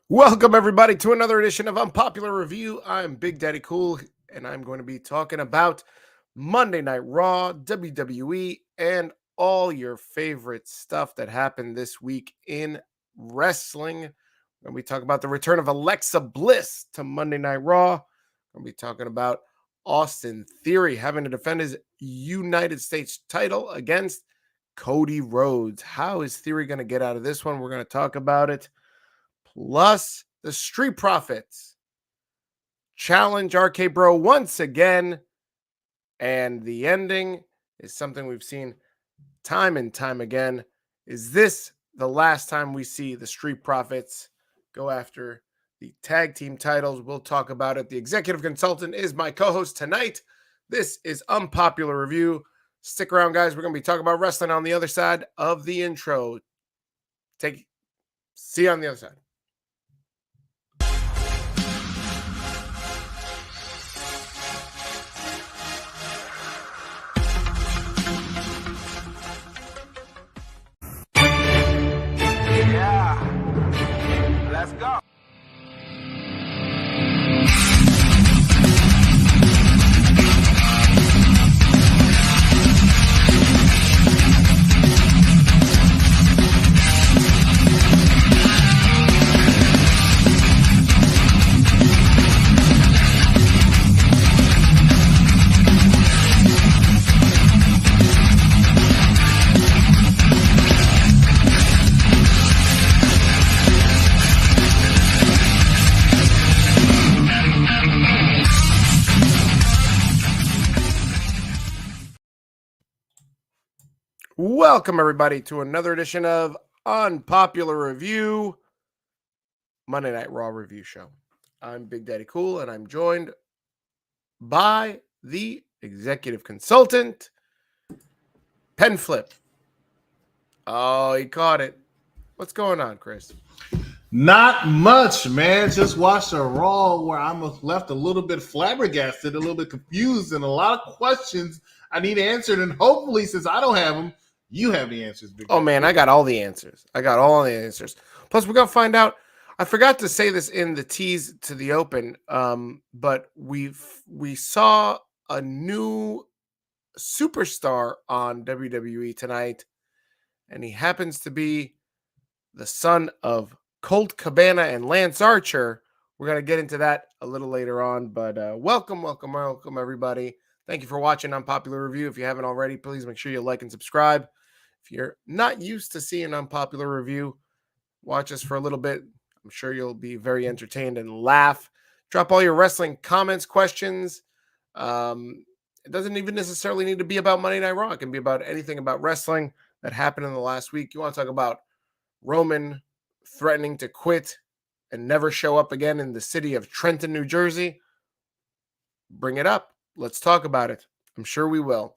Welcome, everybody, to another edition of Unpopular Review. I'm Big Daddy Cool, and I'm going to be talking about Monday Night Raw, WWE, and all your favorite stuff that happened this week in wrestling. When we talk about the return of Alexa Bliss to Monday Night Raw, we're going to be talking about Austin Theory having to defend his United States title against Cody Rhodes. How is Theory going to get out of this one? We're going to talk about it. Plus, the Street Profits challenge RK Bro once again. And the ending is something we've seen time and time again. Is this the last time we see the Street Profits go after the tag team titles? We'll talk about it. The executive consultant is my co-host tonight. This is Unpopular Review. Stick around, guys. We're going to be talking about wrestling on the other side of the intro. See you on the other side. Let's go. Welcome, everybody, to another edition of Unpopular Review, Monday Night Raw Review Show. I'm Big Daddy Cool, and I'm joined by the executive consultant, Pen Flip. Oh, he caught it. What's going on, Chris? Not much, man. Just watched a Raw where I'm left a little bit flabbergasted, a little bit confused, and a lot of questions I need answered. And hopefully, since I don't have them, you have the answers. Oh, man, I got all the answers. Plus, we're going to find out. I forgot to say this in the tease to the open, but we saw a new superstar on WWE tonight, and he happens to be the son of Colt Cabana and Lance Archer. We're going to get into that a little later on, but welcome, everybody. Thank you for watching Unpopular Review. If you haven't already, please make sure you like and subscribe. If you're not used to seeing Unpopular Review, watch us for a little bit. I'm sure you'll be very entertained and laugh. Drop all your wrestling comments, questions. It doesn't even necessarily need to be about Monday Night Raw. It can be about anything about wrestling that happened in the last week. You want to talk about Roman threatening to quit and never show up again in the city of Trenton, New Jersey? Bring it up. Let's talk about it. I'm sure we will.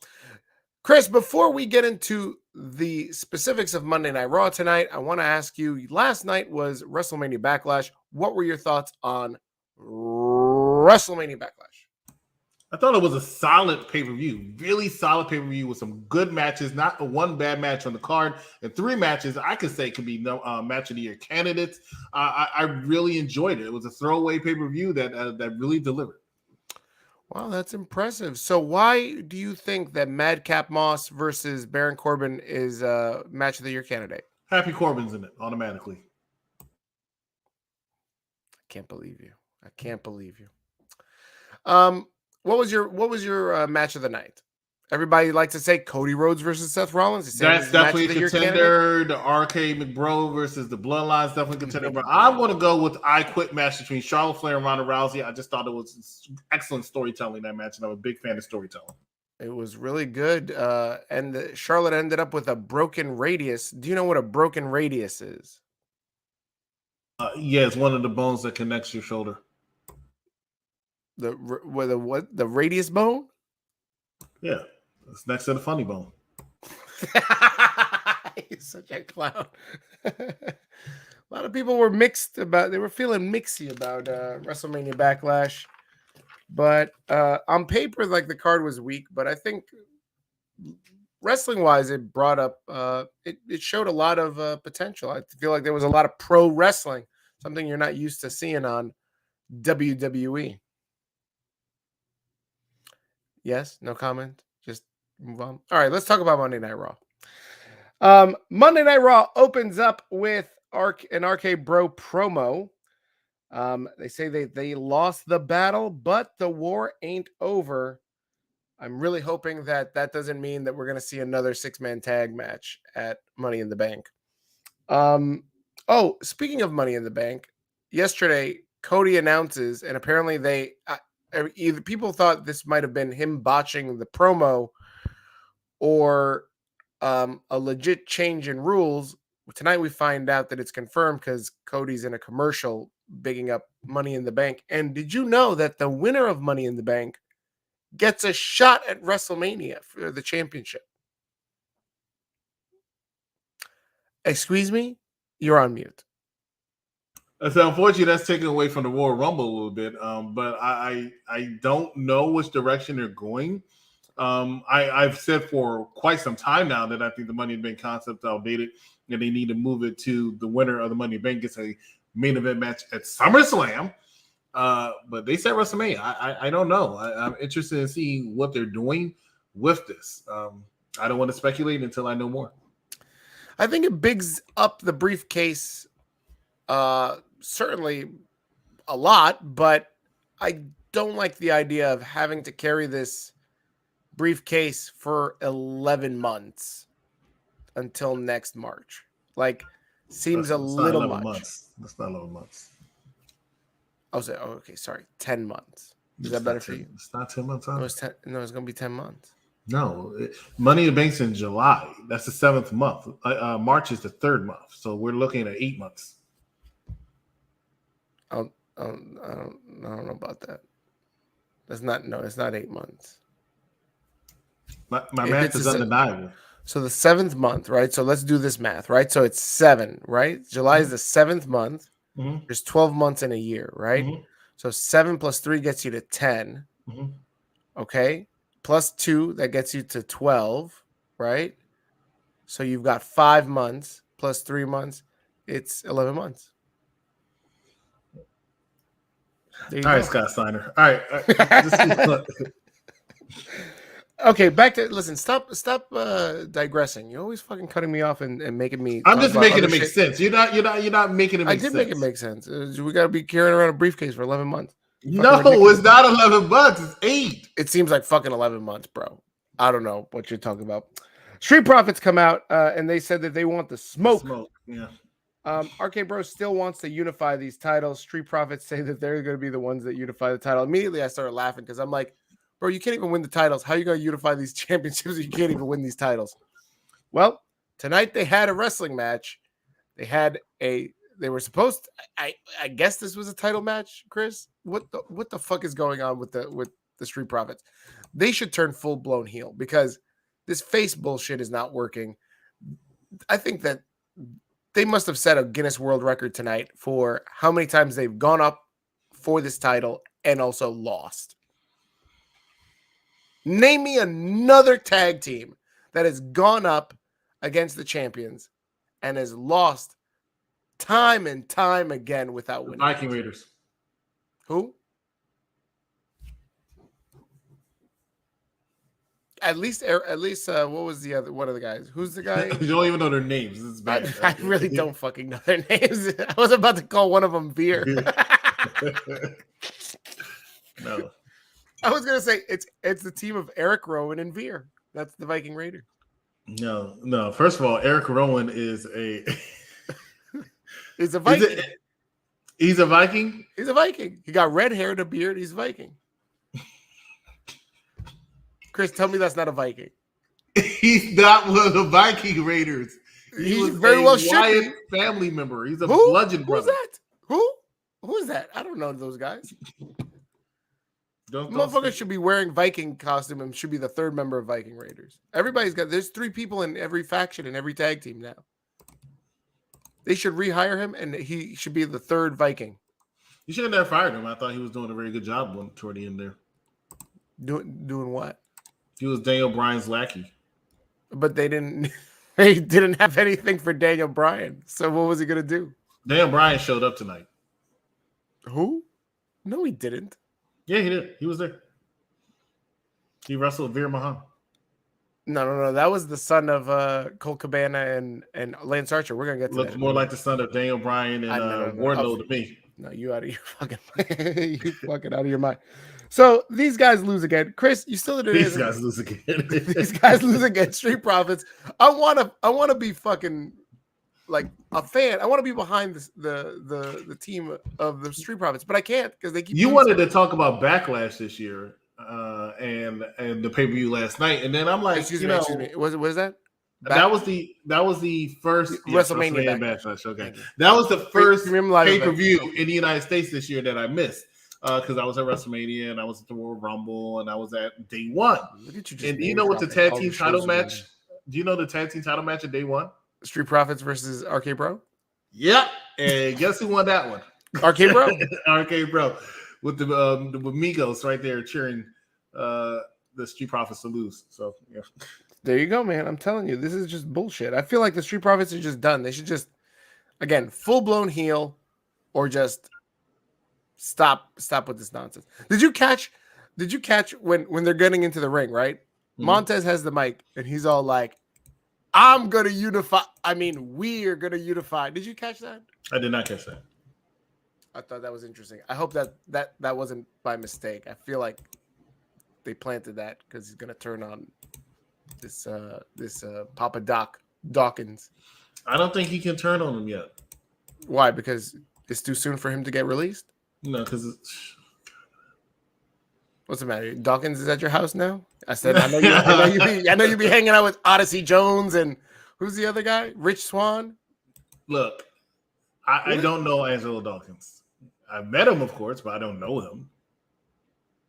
Chris, before we get into the specifics of Monday Night Raw tonight, I want to ask you, last night was Wrestlemania Backlash. What were your thoughts on Wrestlemania Backlash? I thought it was a solid pay-per-view, really solid pay-per-view with some good matches, not one bad match on the card, and 3 matches I could say could be match of the year candidates. I really enjoyed it. It was a throwaway pay-per-view that really delivered. Wow, that's impressive. So why do you think that Madcap Moss versus Baron Corbin is a match of the year candidate? Happy Corbin's in it automatically. I can't believe you. What was your match of the night? Everybody likes to say Cody Rhodes versus Seth Rollins. That's definitely a contender. The RK McBro versus the Bloodlines, definitely a contender. But I want to go with I Quit match between Charlotte Flair and Ronda Rousey. I just thought it was excellent storytelling, that match, and I'm a big fan of storytelling. It was really good. And Charlotte ended up with a broken radius. Do you know what a broken radius is? Yeah, it's one of the bones that connects your shoulder. The radius bone? Yeah, it's next to the funny bone. He's such a clown. A lot of people were mixed about. They were feeling mixy about WrestleMania Backlash, but on paper, like the card was weak. But I think wrestling wise, it brought up. It showed a lot of potential. I feel like there was a lot of pro wrestling. Something you're not used to seeing on WWE. Yes, no comment. Just move on. All right, let's talk about Monday Night Raw. Monday Night Raw opens up with an RK Bro promo. They say they lost the battle, but the war ain't over. I'm really hoping that doesn't mean that we're going to see another 6-man tag match at Money in the Bank. Oh, speaking of Money in the Bank, yesterday Cody announces, and apparently either people thought this might have been him botching the promo or a legit change in rules. Tonight we find out that it's confirmed because Cody's in a commercial bigging up Money in the Bank. And did you know that the winner of Money in the Bank gets a shot at WrestleMania for the championship? Excuse me? You're on mute. So unfortunately, that's taken away from the Royal Rumble a little bit. But I don't know which direction they're going. I've said for quite some time now that I think the Money in the Bank concept is outdated, and they need to move it to the winner of the Money in the Bank gets a main event match at SummerSlam. But they said WrestleMania. I don't know. I'm interested in seeing what they're doing with this. I don't want to speculate until I know more. I think it bigs up the briefcase certainly a lot, but I don't like the idea of having to carry this briefcase for 11 months until next March. Like, seems a little much. Months. That's not 11 months. Oh, okay, sorry, 10 months. Is that better for you? It's not 10 months. No, it's going to be 10 months. No, Money in the Bank's in July. That's the 7th month. March is the 3rd month. So we're looking at 8 months. I don't know about that. It's not 8 months. My math is undeniable. So the 7th month, right? So let's do this math, right? So it's 7, right? July is the 7th month. Mm-hmm. There's 12 months in a year, right? Mm-hmm. So 7 plus 3 gets you to 10. Mm-hmm. Okay. Plus 2, that gets you to 12, right? So you've got 5 months plus 3 months. It's 11 months. All right, Scott Steiner. All right. Okay, back to listen. Stop digressing. You're always fucking cutting me off and making me. I'm just making it make sense. You're not making it make sense. I did make it make sense. We got to be carrying around a briefcase for 11 months. No, it's not 11 months. It's 8. It seems like fucking 11 months, bro. I don't know what you're talking about. Street Profits come out and they said that they want the smoke. Yeah. RK Bro still wants to unify these titles. Street Profits say that they're going to be the ones that unify the title. Immediately, I started laughing because I'm like, bro, you can't even win the titles. How are you going to unify these championships if you can't even win these titles? Well, tonight they had a wrestling match. They were supposed to, I guess this was a title match, Chris. What the fuck is going on with the Street Profits? They should turn full-blown heel because this face bullshit is not working. I think that they must have set a Guinness World Record tonight for how many times they've gone up for this title and also lost. Name me another tag team that has gone up against the champions and has lost time and time again without winning. Viking Raiders. Who? At least, what was the other one of the guys? Who's the guy? You don't even know their names. It's bad. I really don't fucking know their names. I was about to call one of them Veer. No. I was gonna say it's the team of Eric Rowan and Veer. That's the Viking Raiders. No. First of all, Eric Rowan is He's a Viking. He's a Viking? He's a Viking. He got red hair and a beard. He's a Viking. Chris, tell me that's not a Viking. He's not one of the Viking Raiders. He's very well Wyatt family member. He's a bludgeon brother. Who's that? Who is that? I don't know those guys. Motherfucker should be wearing Viking costume and should be the 3rd member of Viking Raiders. There's 3 people in every faction and every tag team now. They should rehire him and he should be the 3rd Viking. You should have never fired him. I thought he was doing a very good job toward the end there. Doing what? He was Daniel Bryan's lackey. But they didn't have anything for Daniel Bryan. So what was he going to do? Daniel Bryan showed up tonight. Who? No, he didn't. Yeah, he did. He was there. He wrestled Veer Mahan. No. That was the son of Colt Cabana and Lance Archer. We're gonna get to Looks that. more like the son of Daniel Bryan and Wardlow to me. No, you out of your fucking you fucking out of your mind. So these guys lose again. Chris, you still These guys lose again. These guys lose again. Street Profits. I wanna be fucking like a fan. I want to be behind the team of the Street Profits, but I can't because they keep. You wanted to talk about Backlash this year, and the pay-per-view last night, and then I'm like, excuse me. What is that? That was the first WrestleMania Backlash. Okay, that was the first Live pay-per-view in the United States this year that I missed because I was at WrestleMania and I was at the Royal Rumble and I was at Day One. Look at you! And do you know what the tag team title match? Do you know the tag team title match at Day One? Street Profits versus RK Bro. Yep, and guess who won that one? RK Bro. RK Bro with the with Migos right there cheering the Street Profits to lose. So yeah. There you go, man. I'm telling you, this is just bullshit. I feel like the Street Profits are just done. They should just, again, full-blown heel or just stop with this nonsense. Did you catch when they're getting into the ring, right? Mm-hmm. Montez has the mic and he's all like, I'm going to unify. I mean, we're going to unify. Did you catch that? I did not catch that. I thought that was interesting. I hope that wasn't by mistake. I feel like they planted that because he's going to turn on this Papa Dawkins. I don't think he can turn on him yet. Why? Because it's too soon for him to get released? No, because what's the matter? Dawkins is at your house now? I said, I know you be hanging out with Odyssey Jones and who's the other guy? Rich Swann? Look, I don't know Angelo Dawkins. I've met him, of course, but I don't know him.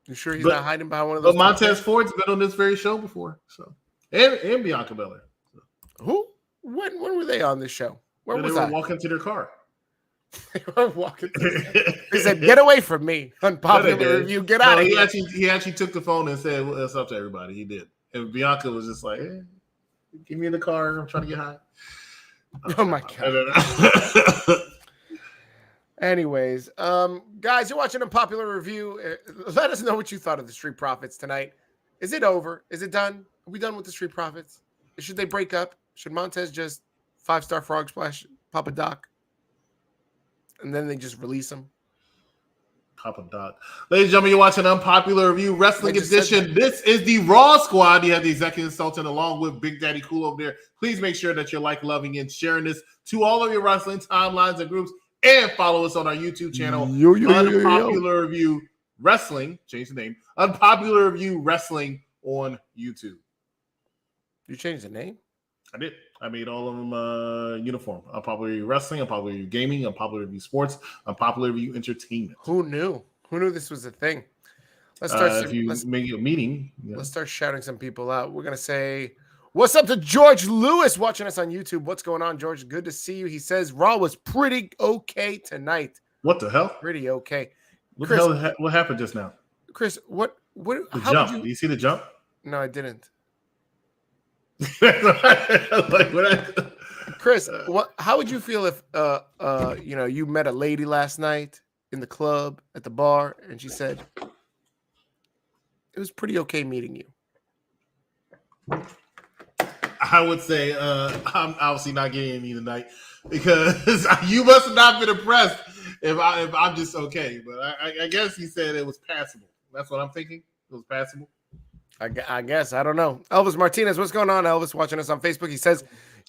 You sure he's not hiding behind one of those? But Montez Ford's been on this very show before, so and Bianca Belair. So. Who? When were they on this show? Where was they were walking to their car. They were walking. He said, "Get away from me, unpopular review. Get out of here." He actually took the phone and said, "What's up to everybody?" He did, and Bianca was just like, hey, "Give me in the car. I'm trying to get high." Oh my god. Anyways, guys, you're watching Unpopular Review. Let us know what you thought of the Street Profits tonight. Is it over? Is it done? Are we done with the Street Profits? Should they break up? Should Montez just 5-star frog splash Papa Doc? And then they just release him? Papa Doc. Ladies and gentlemen, you're watching Unpopular Review Wrestling Edition. This is the Raw Squad. You have the Executive Sultan along with Big Daddy Cool over there. Please make sure that you're loving, and sharing this to all of your wrestling timelines and groups. And follow us on our YouTube channel, Unpopular Review Wrestling. Change the name. Unpopular Review Wrestling on YouTube. You changed the name? I did. I made all of them uniform. Unpopular Review Wrestling, Unpopular Review Gaming, Unpopular Review Sports, Unpopular Review Entertainment. Who knew? Who knew this was a thing? Let's start. Let's make a meeting. Yeah. Let's start shouting some people out. We're gonna say, "What's up to George Lewis watching us on YouTube? What's going on, George? Good to see you." He says Raw was pretty okay tonight. What the hell? Pretty okay. What the hell? What happened just now? Chris, what? The jump. Do you see the jump? No, I didn't. Like Chris, how would you feel if you met a lady last night in the club at the bar and she said it was pretty okay meeting you? I would say I'm obviously not getting any tonight because you must have not been impressed if I'm just okay. But I guess he said it was passable. That's what I'm thinking. It was passable. I guess. I don't know. Elvis Martinez, what's going on? Elvis watching us on Facebook. He says,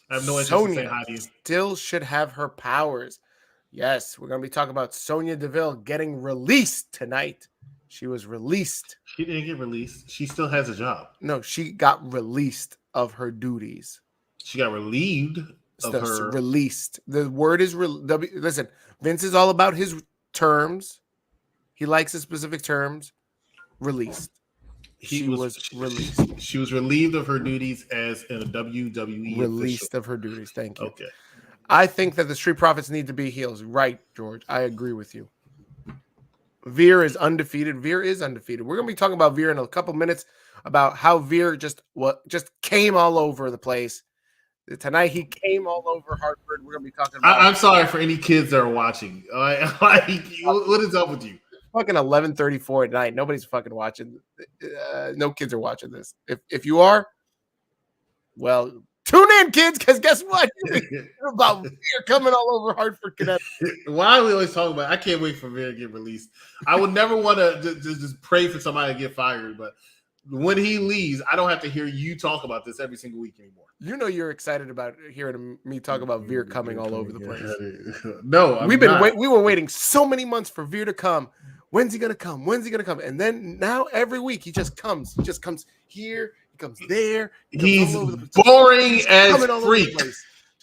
I have no interest in saying hi to you. Still should have her powers. Yes, we're going to be talking about Sonya Deville getting released tonight. She was released. She didn't get released. She still has a job. No, she got released of her duties. She got relieved of her. Released. The word is, listen, Vince is all about his terms. He likes the specific terms. Released. She was released. She was relieved of her duties as a WWE released official. of her duties. Thank you. Okay. I think that the Street Profits need to be heels. Right, George. I agree with you. Veer is undefeated. We're going to be talking about Veer in a couple minutes about how Veer just came all over the place. Tonight he came all over Hartford. We're gonna be talking about. I'm sorry for any kids that are watching. What is up with you? Fucking 11:34 at night. Nobody's fucking watching. No kids are watching this. If you are, well, tune in, kids, because guess what? About Veer coming all over Hartford, Connecticut. Why are we always talking about? I can't wait for Veer to get released. I would never want to just pray for somebody to get fired, but when he leaves, I don't have to hear you talk about this every single week anymore. You know you're excited about hearing me talk about Veer coming all over the place. No, we were waiting so many months for Veer to come. When's he gonna come? When's he gonna come? And then now every week he just comes. He just comes here. He comes there. He's boring as freak.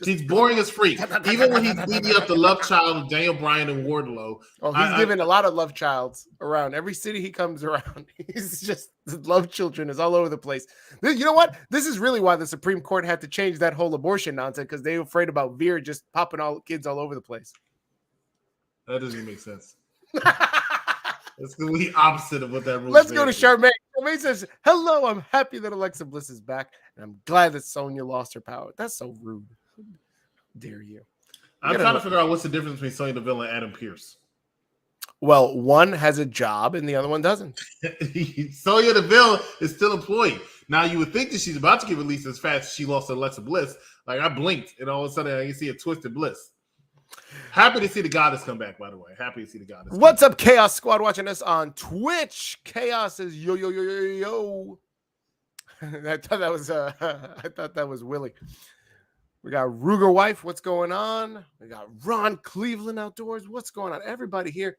He's boring as freak. Even when he's beating up the love child of Daniel Bryan and Wardlow. Oh, he's giving a lot of love childs around every city he comes around. He's just the love children is all over the place. You know what? This is really why the Supreme Court had to change that whole abortion nonsense, because they were afraid about Veer just popping all kids all over the place. That doesn't even make sense. It's the complete opposite of what that rule. Let's go to Charmaine. Charmaine says, "Hello, I'm happy that Alexa Bliss is back, and I'm glad that Sonya lost her power." That's so rude. How dare you? I'm trying to figure out what's the difference between Sonya Deville and Adam Pearce. Well, one has a job and the other one doesn't. Sonya Deville is still employed. Now, you would think that she's about to get released as fast as she lost to Alexa Bliss. Like, I blinked, and all of a sudden, I can see a twisted Bliss. Happy to see the goddess come back, by the way. Happy to see the goddess. What's up, Chaos Squad, watching us on Twitch? Chaos says, yo, yo, yo, yo, yo. I thought that was Willie. We got Ruger Wife. What's going on? We got Ron Cleveland Outdoors. What's going on? Everybody here.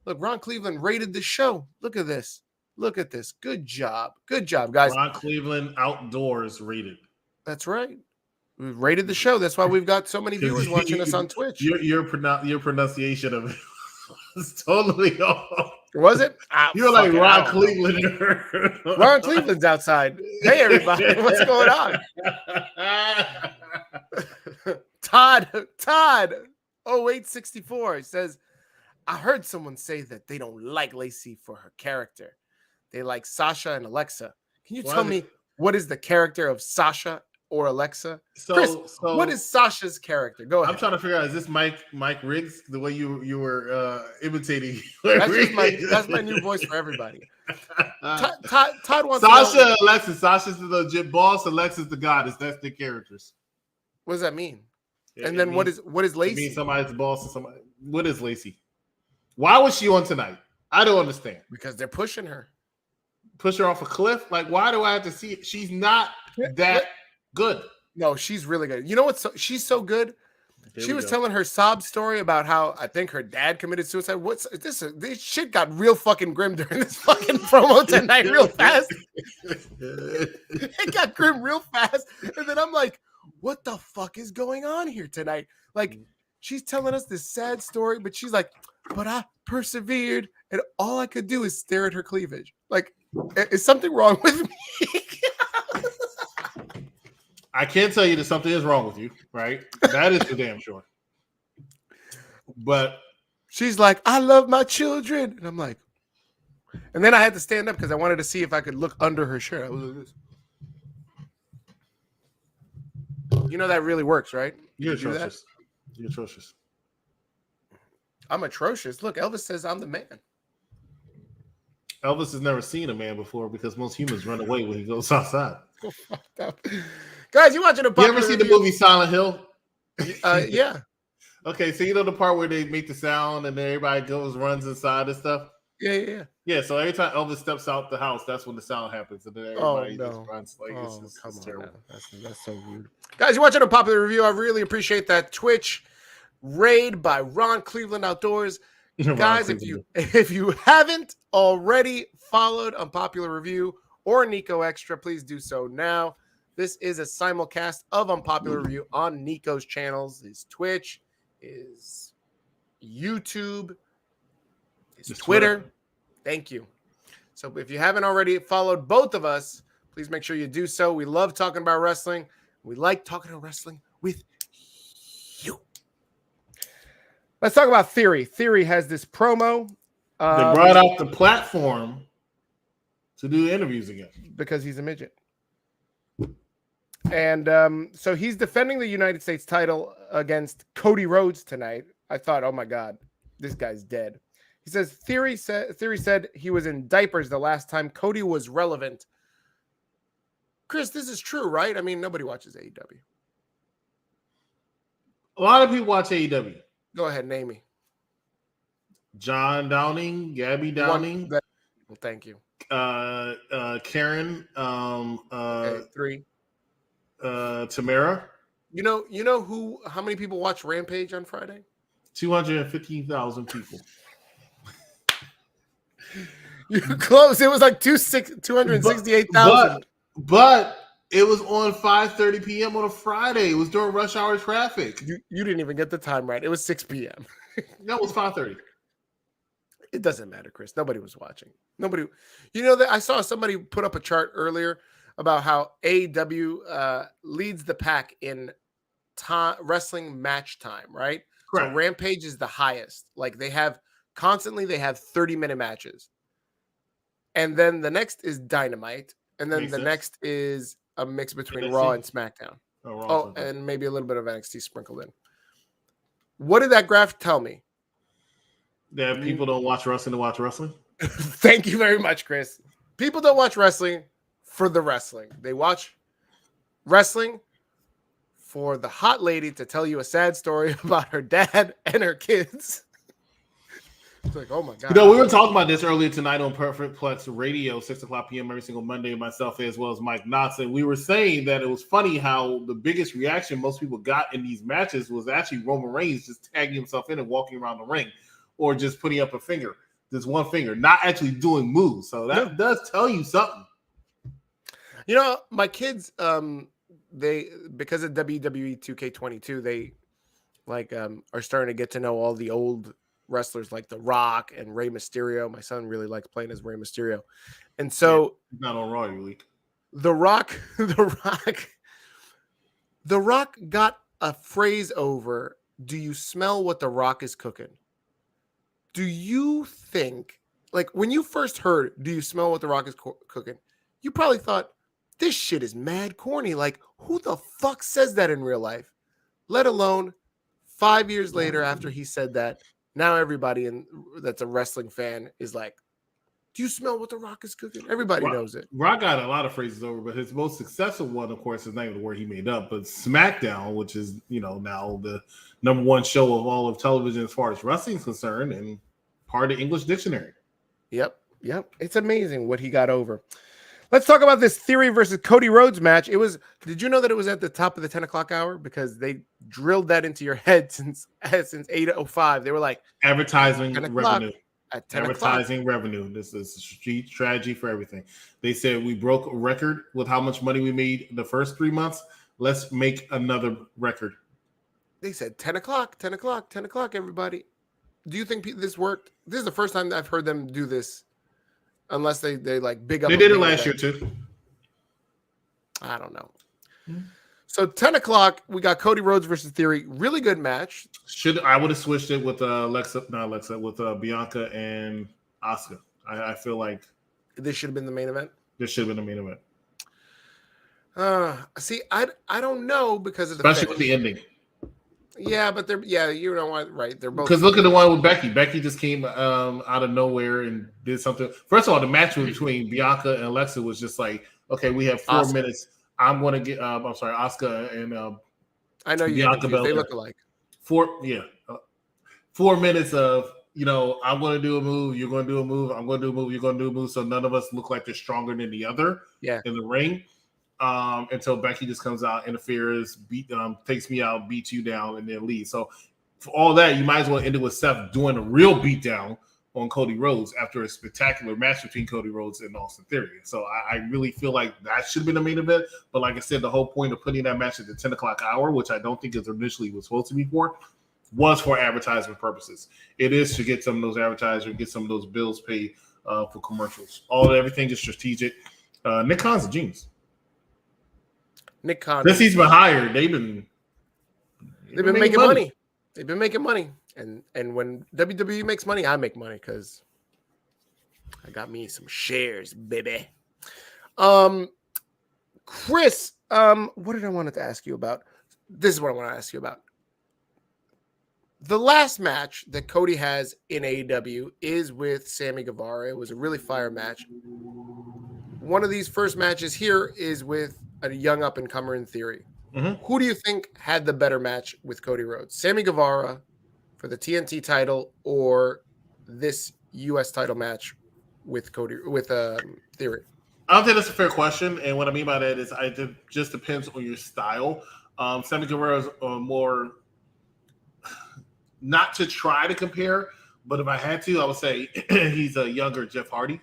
Look, Ron Cleveland rated the show. Look at this. Look at this. Good job. Good job, guys. Ron Cleveland Outdoors rated. That's right. We rated the show. That's why we've got so many viewers watching us on Twitch. Your pronunciation of it was totally off. Was it? You're like Ron Cleveland. Ron Cleveland's outside. Hey, everybody. What's going on? Todd 0864 says, I heard someone say that they don't like Lacey for her character. They like Sasha and Alexa. Can you tell me what is the character of Sasha or Alexa? Chris, what is Sasha's character? Go ahead. I'm trying to figure out, is this Mike Riggs, the way you were imitating? That's my new voice for everybody. Todd wants Sasha and Alexa. Sasha's the legit boss. Alexa's the goddess. That's the characters. What does that mean? And then what is Lacey? It means somebody's the boss or somebody. What is Lacey? Why was she on tonight? I don't understand. Because they're pushing her. Push her off a cliff? Like, why do I have to see it? She's not that good. No, she's really good. You know what? She's so good. She was telling her sob story about how I think her dad committed suicide. What's this? This shit got real fucking grim during this fucking promo tonight, real fast. It got grim real fast. And then I'm like, what the fuck is going on here tonight? Like, she's telling us this sad story, but she's like, but I persevered, and all I could do is stare at her cleavage. Like, is something wrong with me? I can't tell you that something is wrong with you, right? That is for damn sure. But she's like, I love my children. And I'm like, and then I had to stand up because I wanted to see if I could look under her shirt. I was like this. You know that really works, right? You're atrocious. You're atrocious. I'm atrocious. Look, Elvis says I'm the man. Elvis has never seen a man before because most humans run away when he goes outside. Guys, you watching a You ever seen the movie Silent Hill? Yeah. Okay, so you know the part where they make the sound and then everybody runs inside and stuff? Yeah. Yeah, so every time Elvis steps out the house, that's when the sound happens. And then everybody just runs. Like, it's terrible. That's so rude. Guys, you're watching a popular review. I really appreciate that Twitch raid by Ron Cleveland Outdoors. Guys, if you haven't already followed Unpopular Review or Nico Extra, please do so now. This is a simulcast of Unpopular Review on Nico's channels. His Twitch, his YouTube, his Twitter. Thank you. So if you haven't already followed both of us, please make sure you do so. We love talking about wrestling. We like talking about wrestling with you. Let's talk about Theory. Theory has this promo. They brought out the platform to do interviews again. Because he's a midget. And so he's defending the United States title against Cody Rhodes tonight. I thought, oh my God, this guy's dead. He says Theory said he was in diapers the last time Cody was relevant. Chris, this is true, right? I mean, nobody watches AEW. A lot of people watch AEW. Go ahead, name me. John Downing, Gabby Downing. Well, thank you. Karen. Okay, 3. Tamara. You know how many people watch Rampage on Friday? 215,000 people. You're close. It was like 268,000. But it was on 5:30 p.m. on a Friday. It was during rush hour traffic. You didn't even get the time right. It was 6 p.m. That was 5:30. It doesn't matter, Chris. Nobody was watching. Nobody. You know that I saw somebody put up a chart earlier about how AEW leads the pack in wrestling match time, right? Correct. So Rampage is the highest. Like they have 30-minute matches. And then the next is Dynamite. And then the next is a mix between NXT. Raw and SmackDown. Oh, and maybe a little bit of NXT sprinkled in. What did that graph tell me? That people don't watch wrestling to watch wrestling? Thank you very much, Chris. People don't watch wrestling for the wrestling. They watch wrestling for the hot lady to tell you a sad story about her dad and her kids. It's like, oh my God. We were talking about this earlier tonight on Perfect Plex Radio, 6 o'clock p.m. every single Monday, myself as well as Mike Knotts. And we were saying that it was funny how the biggest reaction most people got in these matches was actually Roman Reigns just tagging himself in and walking around the ring or just putting up a finger, just one finger, not actually doing moves. So that does tell you something. You know, my kids, they because of WWE 2K22, they are starting to get to know all the old wrestlers like The Rock and Rey Mysterio. My son really likes playing as Rey Mysterio. And so not on Raw every week. The Rock got a phrase over, do you smell what The Rock is cooking? Do you think, like when you first heard, do you smell what The Rock is cooking? You probably thought, this shit is mad corny. Like, who the fuck says that in real life? Let alone 5 years later after he said that, now everybody that's a wrestling fan is like, do you smell what The Rock is cooking? Everybody knows it. Rock got a lot of phrases over, but his most successful one, of course, is not even the word he made up, but SmackDown, which is, now the number one show of all of television as far as wrestling is concerned and part of the English dictionary. Yep. It's amazing what he got over. Let's talk about this Theory versus Cody Rhodes match. Did you know that it was at the top of the 10 o'clock hour? Because they drilled that into your head since 8:05. They were like, advertising revenue. At 10 advertising revenue. This is a strategy for everything. They said we broke a record with how much money we made the first 3 months. Let's make another record. They said 10 o'clock, everybody. Do you think this worked? This is the first time that I've heard them do this. Unless they like big up. They did it last year too. I don't know. So 10 o'clock, we got Cody Rhodes versus Theory. Really good match. I would have switched it with Bianca and Asuka. I feel like this should have been the main event. This should have been the main event. See, I don't know because of especially with the ending. Yeah, but you know what? Right, they're both. Because look at the one with Becky. Becky just came out of nowhere and did something. First of all, the match between Bianca and Alexa was just like, okay, we have 4 minutes. I'm going to get. I'm sorry, Asuka and I know you. Bianca Belair. They look alike. 4 minutes of I'm going to do a move. You're going to do a move. I'm going to do a move. You're going to do a move. So none of us look like they're stronger than the other. Yeah. In the ring. Until Becky just comes out, interferes, takes me out, beats you down, and then leaves. So for all that, you might as well end it with Seth doing a real beatdown on Cody Rhodes after a spectacular match between Cody Rhodes and Austin Theory. So I really feel like that should have been the main event. But like I said, the whole point of putting that match at the 10 o'clock hour, which I don't think is initially was supposed to be for, was for advertisement purposes. It is to get some of those advertisers, get some of those bills paid for commercials. Everything is strategic. Nick Khan's a genius. Nick Khan. Since he's been hired, they've been making money. They've been making money. And when WWE makes money, I make money because I got me some shares, baby. Chris, What did I wanted to ask you about? This is what I want to ask you about. The last match that Cody has in AEW is with Sammy Guevara. It was a really fire match. One of these first matches here is with a young up-and-comer in Theory. Mm-hmm. Who do you think had the better match with Cody Rhodes? Sammy Guevara for the TNT title, or this U.S. title match with Theory? I don't think that's a fair question, and what I mean by that is it just depends on your style. Sammy Guevara is more, not to try to compare, but if I had to, I would say he's a younger Jeff Hardy.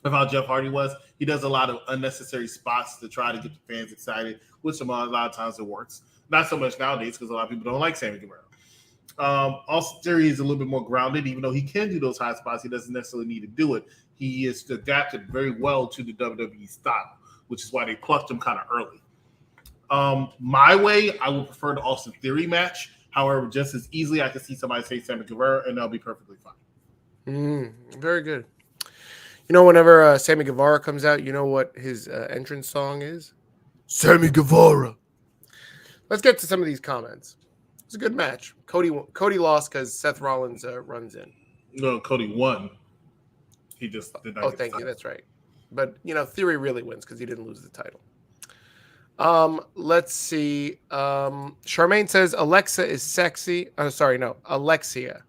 Of how Jeff Hardy was, he does a lot of unnecessary spots to try to get the fans excited, which a lot of times it works. Not so much nowadays because a lot of people don't like Sammy Guevara. Also, Theory is a little bit more grounded, even though he can do those high spots. He doesn't necessarily need to do it. He is adapted very well to the WWE style, which is why they plucked him kind of early. My way, I would prefer the Austin Theory match. However, just as easily, I can see somebody say Sammy Guevara, and they'll be perfectly fine. Very good. You know, whenever Sammy Guevara comes out, you know what his entrance song is? Sammy Guevara. Let's get to some of these comments. It's a good match. Cody lost because Seth Rollins runs in. No, Cody won. He just did not. Oh, thank you. That's right. But, you know, Theory really wins because he didn't lose the title. Let's see. Charmaine says Alexa is sexy. Oh, sorry, no. Alexia.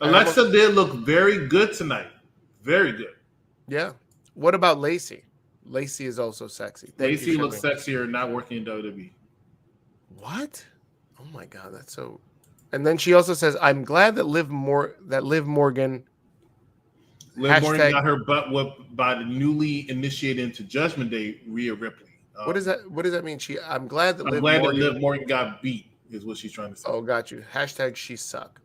Alexa did look very good tonight. Very good. Yeah. What about Lacey? Lacey is also sexy. Lacey looks sexier not working in WWE. What? Oh my God, that's so. And then she also says, "I'm glad that Liv Morgan." Liv Morgan got her butt whooped by the newly initiated into Judgment Day, Rhea Ripley. What does that mean? I'm glad that Liv Morgan got beat. Is what she's trying to say. Oh, got you. Hashtag she suck.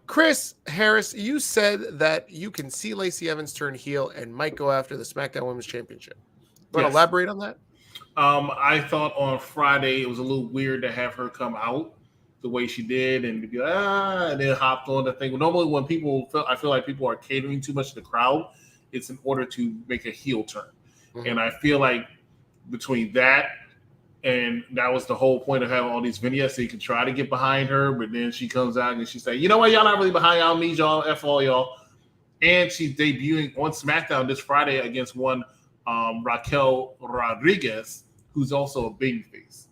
Chris Harris, you said that you can see Lacey Evans turn heel and might go after the SmackDown Women's Championship. Want to elaborate on that? I thought on Friday it was a little weird to have her come out the way she did and be and then hopped on the thing. Normally, when I feel like people are catering too much to the crowd, it's in order to make a heel turn. Mm-hmm. And I feel like between that and that was the whole point of having all these vignettes, so you can try to get behind her, but then she comes out and she say, "You know what? Y'all not really behind. Y'all need y'all. F all y'all." And she's debuting on SmackDown this Friday against one Raquel Rodriguez, who's also a babyface.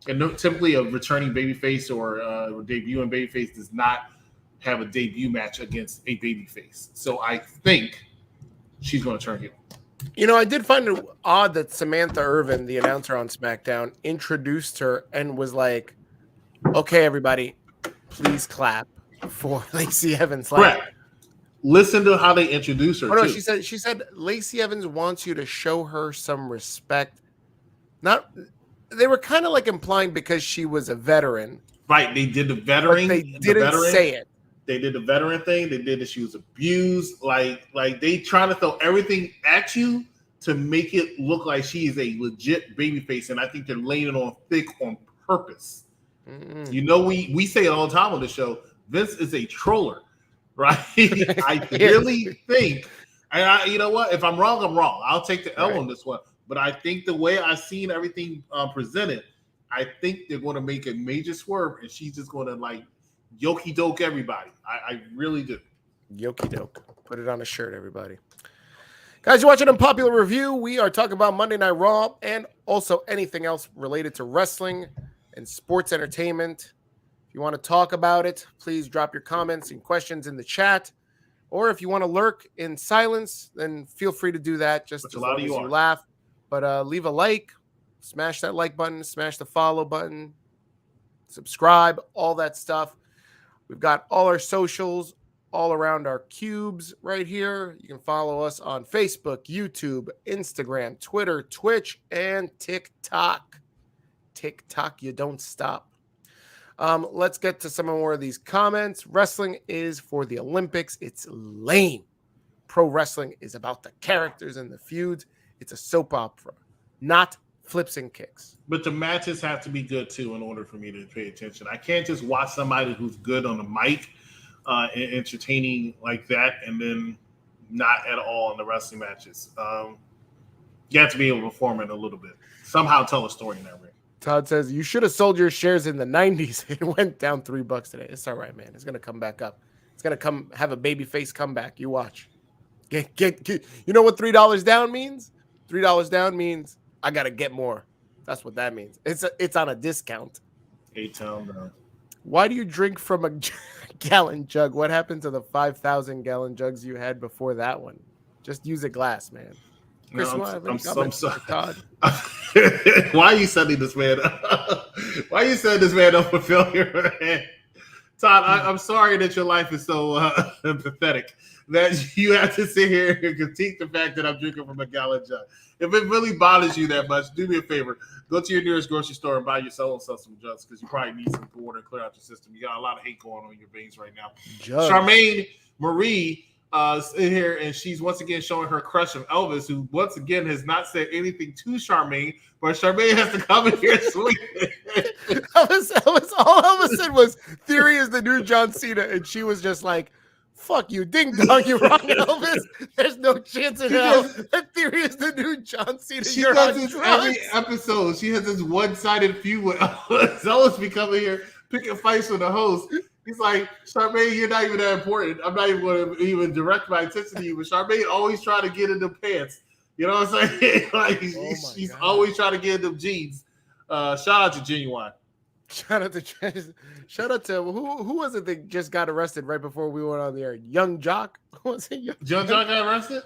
And typically a returning babyface or a debuting babyface does not have a debut match against a babyface. So I think she's going to turn heel. You know, I did find it odd that Samantha Irvin, the announcer on SmackDown, introduced her and was like, "Okay, everybody, please clap for Lacey Evans." Correct. Listen to how they introduce her. Oh, no, she said Lacey Evans wants you to show her some respect. They were kind of like implying because she was a veteran. Right. They did the veteran. They didn't say it. They did the veteran thing. They did that she was abused. Like they trying to throw everything at you to make it look like she is a legit babyface. And I think they're laying it on thick on purpose. Mm-hmm. You know, we say it all the time on the show. Vince is a troller, right? I really think, and you know what? If I'm wrong, I'm wrong. I'll take the L on this one. But I think the way I've seen everything presented, I think they're going to make a major swerve, and she's just going to like yoki doke everybody. I really do. Yoki doke. Put it on a shirt, everybody. Guys, you're watching Unpopular Review. We are talking about Monday Night Raw and also anything else related to wrestling and sports entertainment. If you want to talk about it, please drop your comments and questions in the chat. Or if you want to lurk in silence, then feel free to do that. Just as long as you laugh. But leave a like, smash that like button, smash the follow button, subscribe, all that stuff. We've got all our socials all around our cubes right here. You can follow us on Facebook, YouTube, Instagram, Twitter, Twitch, and TikTok. TikTok, you don't stop. Let's get to some more of these comments. Wrestling is for the Olympics. It's lame. Pro wrestling is about the characters and the feuds. It's a soap opera, not flips and kicks. But the matches have to be good, too, in order for me to pay attention. I can't just watch somebody who's good on the mic and entertaining like that and then not at all in the wrestling matches. You have to be able to perform it a little bit. Somehow tell a story in that ring. Todd says you should have sold your shares in the 90s. It went down $3 today. It's all right, man. It's gonna come back up. It's gonna have a baby face comeback. You watch. Get. You know what $3 down means? $3 down means I gotta get more. That's what that means. It's on a discount. 8-town down. Why do you drink from a gallon jug? What happened to the 5,000 gallon jugs you had before that one? Just use a glass, man. Chris, I'm sorry. Todd. Why are you sending this man? Why are you sending this man up for failure? Todd, I'm sorry that your life is so pathetic that you have to sit here and critique the fact that I'm drinking from a gallon jug. If it really bothers you that much, do me a favor. Go to your nearest grocery store and buy yourself some jugs because you probably need some water to clear out your system. You got a lot of hate going on in your veins right now. Jugs. Charmaine Marie in here, and she's once again showing her crush of Elvis, who once again has not said anything to Charmaine, but Charmaine has to come in here and swing. Elvis, all Elvis said was, Theory is the new John Cena, and she was just like, fuck you, ding dong, you're wrong, Elvis. There's no chance in hell that Theory is the new John Cena. She does this every episode. She has this one-sided feud with Elvis. Elvis be coming here picking fights with the host. He's like, Charmaine, you're not even that important. I'm not even going to even direct my attention to you. But Charmaine always trying to get in the pants. You know what I'm saying? Like she's always trying to get in them jeans. Shout out to Genuine. Shout out to who was it that just got arrested right before we went on the air? Young Jock? Was it Young Jock got arrested?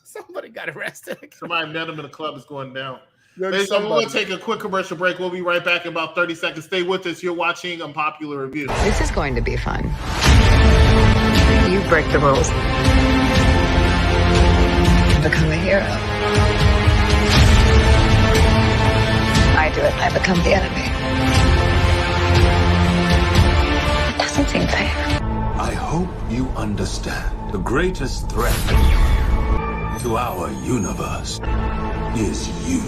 Somebody got arrested. Somebody met him in the club. Is going down. Ladies and gentlemen, we're going to take a quick commercial break. We'll be right back in about 30 seconds. Stay with us. You're watching Unpopular Review. This is going to be fun. You break the rules. Become a hero. I do it. I become the enemy. It doesn't seem fair. I hope you understand. The greatest threat to our universe is you.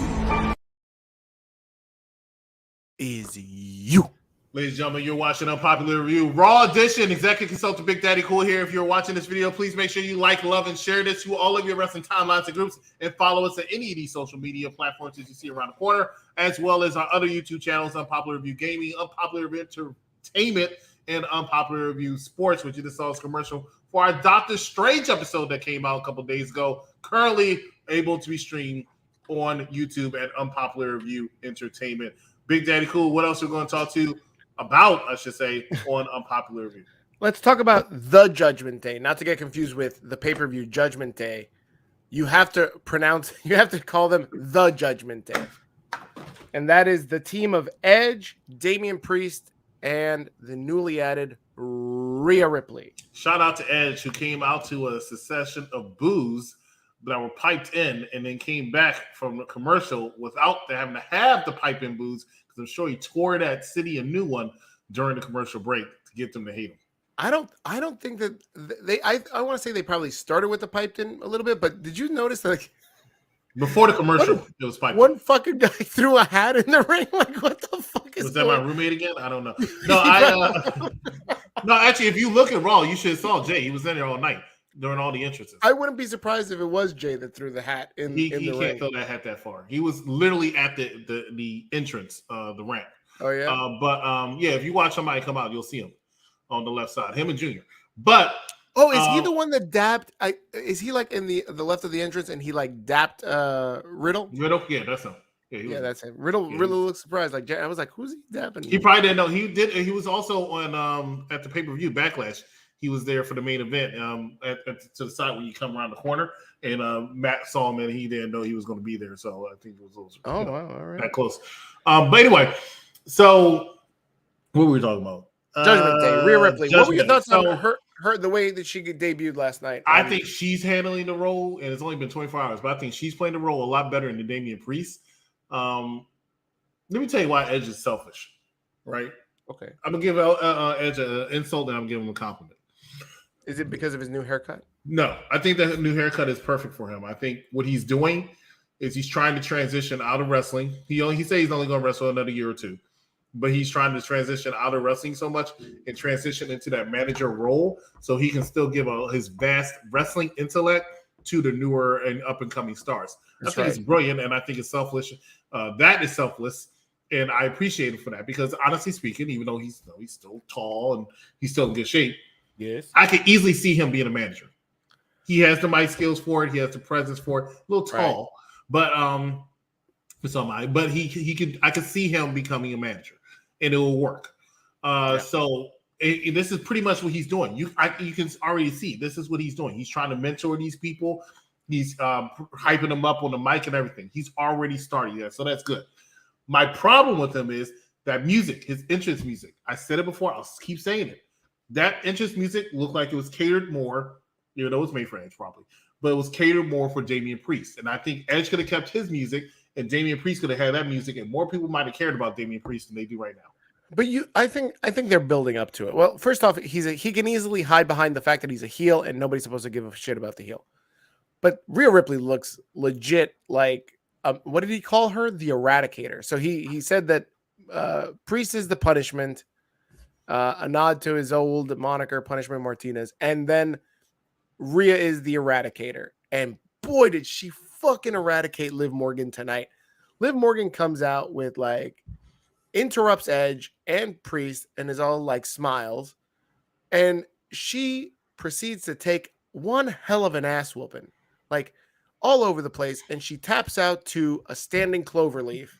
Ladies and gentlemen, you're watching Unpopular Review. Raw Edition, Executive Consultant Big Daddy Cool here. If you're watching this video, please make sure you like, love, and share this to all of your wrestling timelines and groups, and follow us at any of these social media platforms that you see around the corner, as well as our other YouTube channels, Unpopular Review Gaming, Unpopular Review Entertainment, and Unpopular Review Sports, which you just saw as commercial for our Doctor Strange episode that came out a couple days ago, currently able to be streamed on YouTube at Unpopular Review Entertainment. Big Daddy Cool, what else are we going to talk to about, I should say, on Unpopular Review? Let's talk about the Judgment Day, not to get confused with the pay-per-view Judgment Day. You have to call them the Judgment Day. And that is the team of Edge, Damian Priest, and the newly added Rhea Ripley. Shout out to Edge, who came out to a succession of boos that were piped in and then came back from the commercial without having to have the pipe in boos, because I'm sure he tore that city a new one during the commercial break to get them to hate him. I don't think that I want to say they probably started with the piped in a little bit, but did you notice that before the commercial it was piped one fucking guy threw a hat in the ring? Like, what the fuck is was that my roommate again? I don't know. No, no, actually, if you look at Raw, you should have saw Jay. He was in there all night during all the entrances. I wouldn't be surprised if it was Jay that threw the hat in the ring. He can't throw that hat that far. He was literally at the entrance, the ramp. Oh yeah. But yeah, if you watch somebody come out, you'll see him on the left side, him and Junior. But is he the one that dapped? Is he like in the left of the entrance and he like dapped Riddle? Riddle, yeah, that's him. Yeah, that's him. Riddle looked surprised. Like, I was like, who's he dapping? He probably didn't know. He did. He was also on at the pay-per-view Backlash. He was there for the main event to the side when you come around the corner, and Matt saw him and he didn't know he was going to be there. So I think it was wow, all right, that close. But anyway, so what were we talking about? Judgment Day, Rhea Ripley. What were your thoughts on her the way that she debuted last night? I think she's handling the role, and it's only been 24 hours, but I think she's playing the role a lot better than Damian Priest. Let me tell you why Edge is selfish, right? Okay. I'm going to give Edge an insult, and I'm giving him a compliment. Is it because of his new haircut? No, I think that new haircut is perfect for him. I think what he's doing is he's trying to transition out of wrestling. He says he's only going to wrestle another year or two, but he's trying to transition out of wrestling so much and transition into that manager role so he can still give his vast wrestling intellect to the newer and up and coming stars. That's I think right. it's brilliant, and I think it's selfless. That is selfless, and I appreciate him for that because honestly speaking, even though he's still tall and he's still in good shape, Yes, I could easily see him being a manager. He has the mic skills for it. He has the presence for it. A little tall, but but he could. I could see him becoming a manager, and it will work. So this is pretty much what he's doing. You can already see this is what he's doing. He's trying to mentor these people. He's hyping them up on the mic and everything. He's already started that, so that's good. My problem with him is that music, his entrance music. I said it before. I'll keep saying it. That entrance music looked like it was catered more. Even though it was made for Edge probably, but it was catered more for Damian Priest. And I think Edge could have kept his music and Damian Priest could have had that music, and more people might have cared about Damian Priest than they do right now. but I think they're building up to it. Well, first off, he can easily hide behind the fact that he's a heel and nobody's supposed to give a shit about the heel. But Rhea Ripley looks legit like what did he call her? The Eradicator. So he said that Priest is the punishment, a nod to his old moniker, Punishment Martinez, and then Rhea is the Eradicator. And boy, did she fucking eradicate Liv Morgan tonight. Liv Morgan comes out with interrupts Edge and Priest and is all smiles. And she proceeds to take one hell of an ass whooping, all over the place. And she taps out to a standing cloverleaf.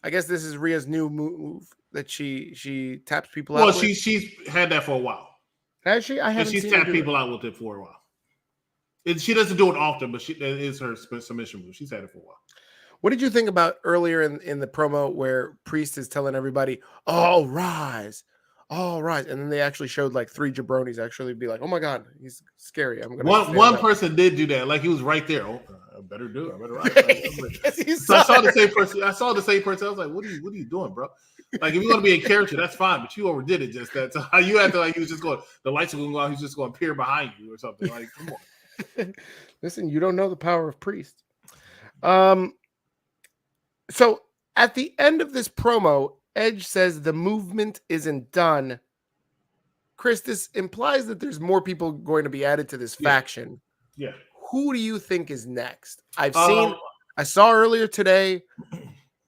I guess this is Rhea's new move that she taps people out. Well, she's had that for a while. Has she? I haven't. She's tapped people out with it for a while. She doesn't do it often, but that is her submission move. She's had it for a while. What did you think about earlier in the promo where Priest is telling everybody, "Oh, rise, all rise," and then they actually showed 3 jabronis actually be like, "Oh my god, he's scary." I'm gonna. One person did do that. He was right there. Oh, I better do it. I better rise. So I saw the same person. I was like, "What are you doing, bro?" If you're gonna be a character, that's fine, but you overdid it just that. So you acted like he was just going. The lights are going to go out. He's just going to appear behind you or something. Come on. Listen, you don't know the power of Priest. So at the end of this promo, Edge says the movement isn't done. Chris, this implies that there's more people going to be added to this faction. Yeah. Who do you think is next? I saw earlier today,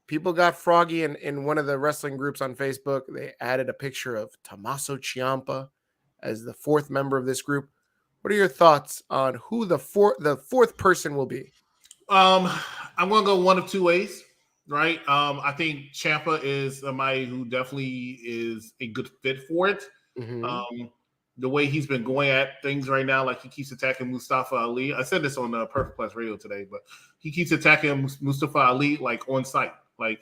people got froggy in one of the wrestling groups on Facebook. They added a picture of Tommaso Ciampa as the 4th member of this group. What are your thoughts on who the fourth person will be? I'm going to go one of two ways, right? I think Ciampa is somebody who definitely is a good fit for it. Mm-hmm. The way he's been going at things right now, he keeps attacking Mustafa Ali. I said this on Perfect Plus Radio today, but he keeps attacking Mustafa Ali on site.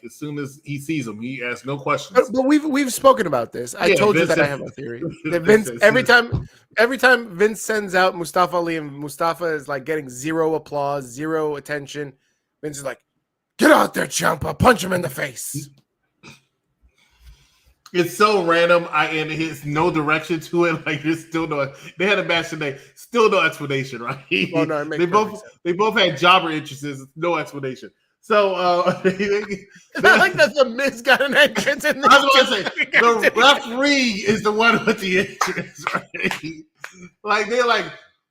As soon as he sees him, he asks no questions. But we've spoken about this. I told you that I have a theory. That Vince every time Vince sends out Mustafa Ali and Mustafa is getting zero applause, zero attention, Vince is like, "Get out there, Ciampa, punch him in the face." It's so random. And there's no direction to it. There's still no. They had a match today. Still no explanation, right? Oh no, they both had jobber entrances. No explanation. So I like that the Miz got an entrance in this. I was going to say the referee is the one with the entrance, right?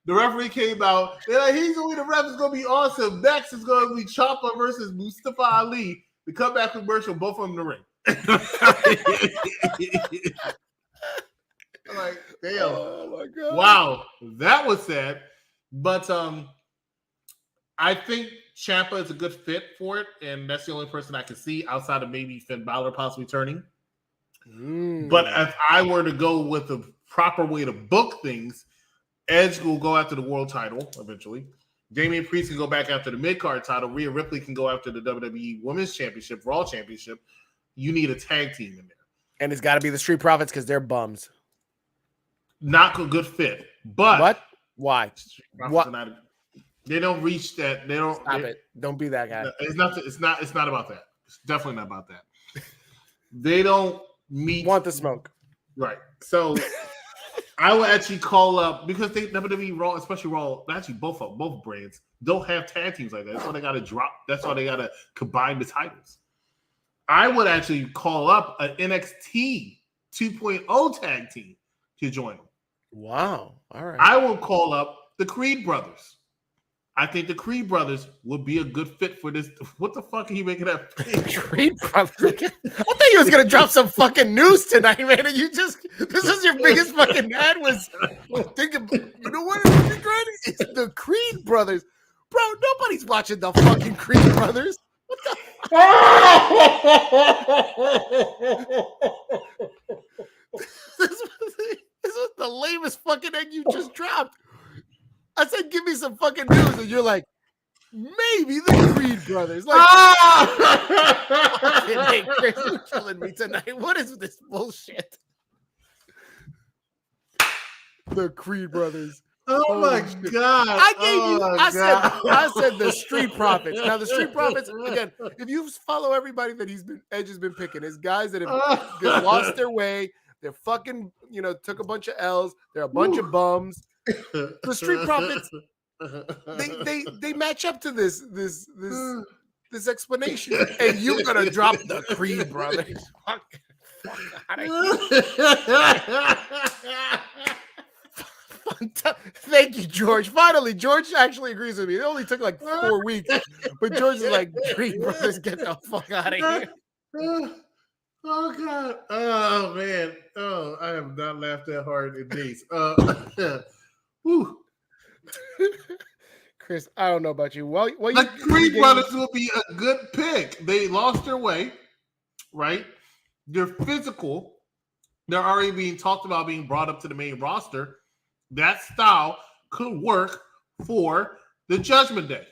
The referee came out. They're like, he's gonna be the ref. Is gonna be awesome. Next is gonna be Ciampa versus Mustafa Ali. The comeback commercial, both of them in the ring. I'm damn. Oh my god. Wow, that was sad. But I think Ciampa is a good fit for it, and that's the only person I can see outside of maybe Finn Balor possibly turning. But if I were to go with the proper way to book things, Edge will go after the world title eventually. Damian Priest can go back after the mid-card title. Rhea Ripley can go after the WWE Women's Championship, Raw Championship. You need a tag team in there. And it's got to be the Street Profits because they're bums. Not a good fit. But what? Why? What? They don't reach that. They don't. Stop it. Don't be that guy. It's not about that. It's definitely not about that. They don't meet. Want the smoke. Right. So I will actually call up because they WWE Raw, especially Raw, actually both brands don't have tag teams like that. That's why they got to drop. That's why they got to combine the titles. I would actually call up an NXT 2.0 tag team to join them. Wow. All right. I will call up the Creed brothers. I think the Creed brothers would be a good fit for this. What the fuck are you making up? Creed brothers. I thought you was gonna drop some fucking news tonight, man. And you just this is your biggest fucking ad was thinking. You know what? It's the Creed brothers, bro. Nobody's watching the fucking Creed brothers. What the? This was the lamest fucking egg you just dropped. I said, give me some fucking news, and you're like, maybe the Creed brothers. Like, hey, Chris, you're killing me tonight. What is this bullshit? The Creed brothers. Oh my God! I gave you. I said the Street Profits. Now the Street Profits again. If you follow everybody that Edge has been picking, is guys that have lost their way. They're fucking, took a bunch of L's. They're a bunch of bums. The Street Profits, they match up to this explanation, and you're gonna drop the Creed brothers. Fuck out of here. Thank you, George. Finally, George actually agrees with me. It only took like 4 weeks, but George is like, Creed brothers, get the fuck out of here. Oh God! Oh man! Oh, I have not laughed that hard in days. Whew. Chris, I don't know about you. Well, the Creed brothers will be a good pick. They lost their way, right? They're physical. They're already being talked about being brought up to the main roster. That style could work for the Judgment Day.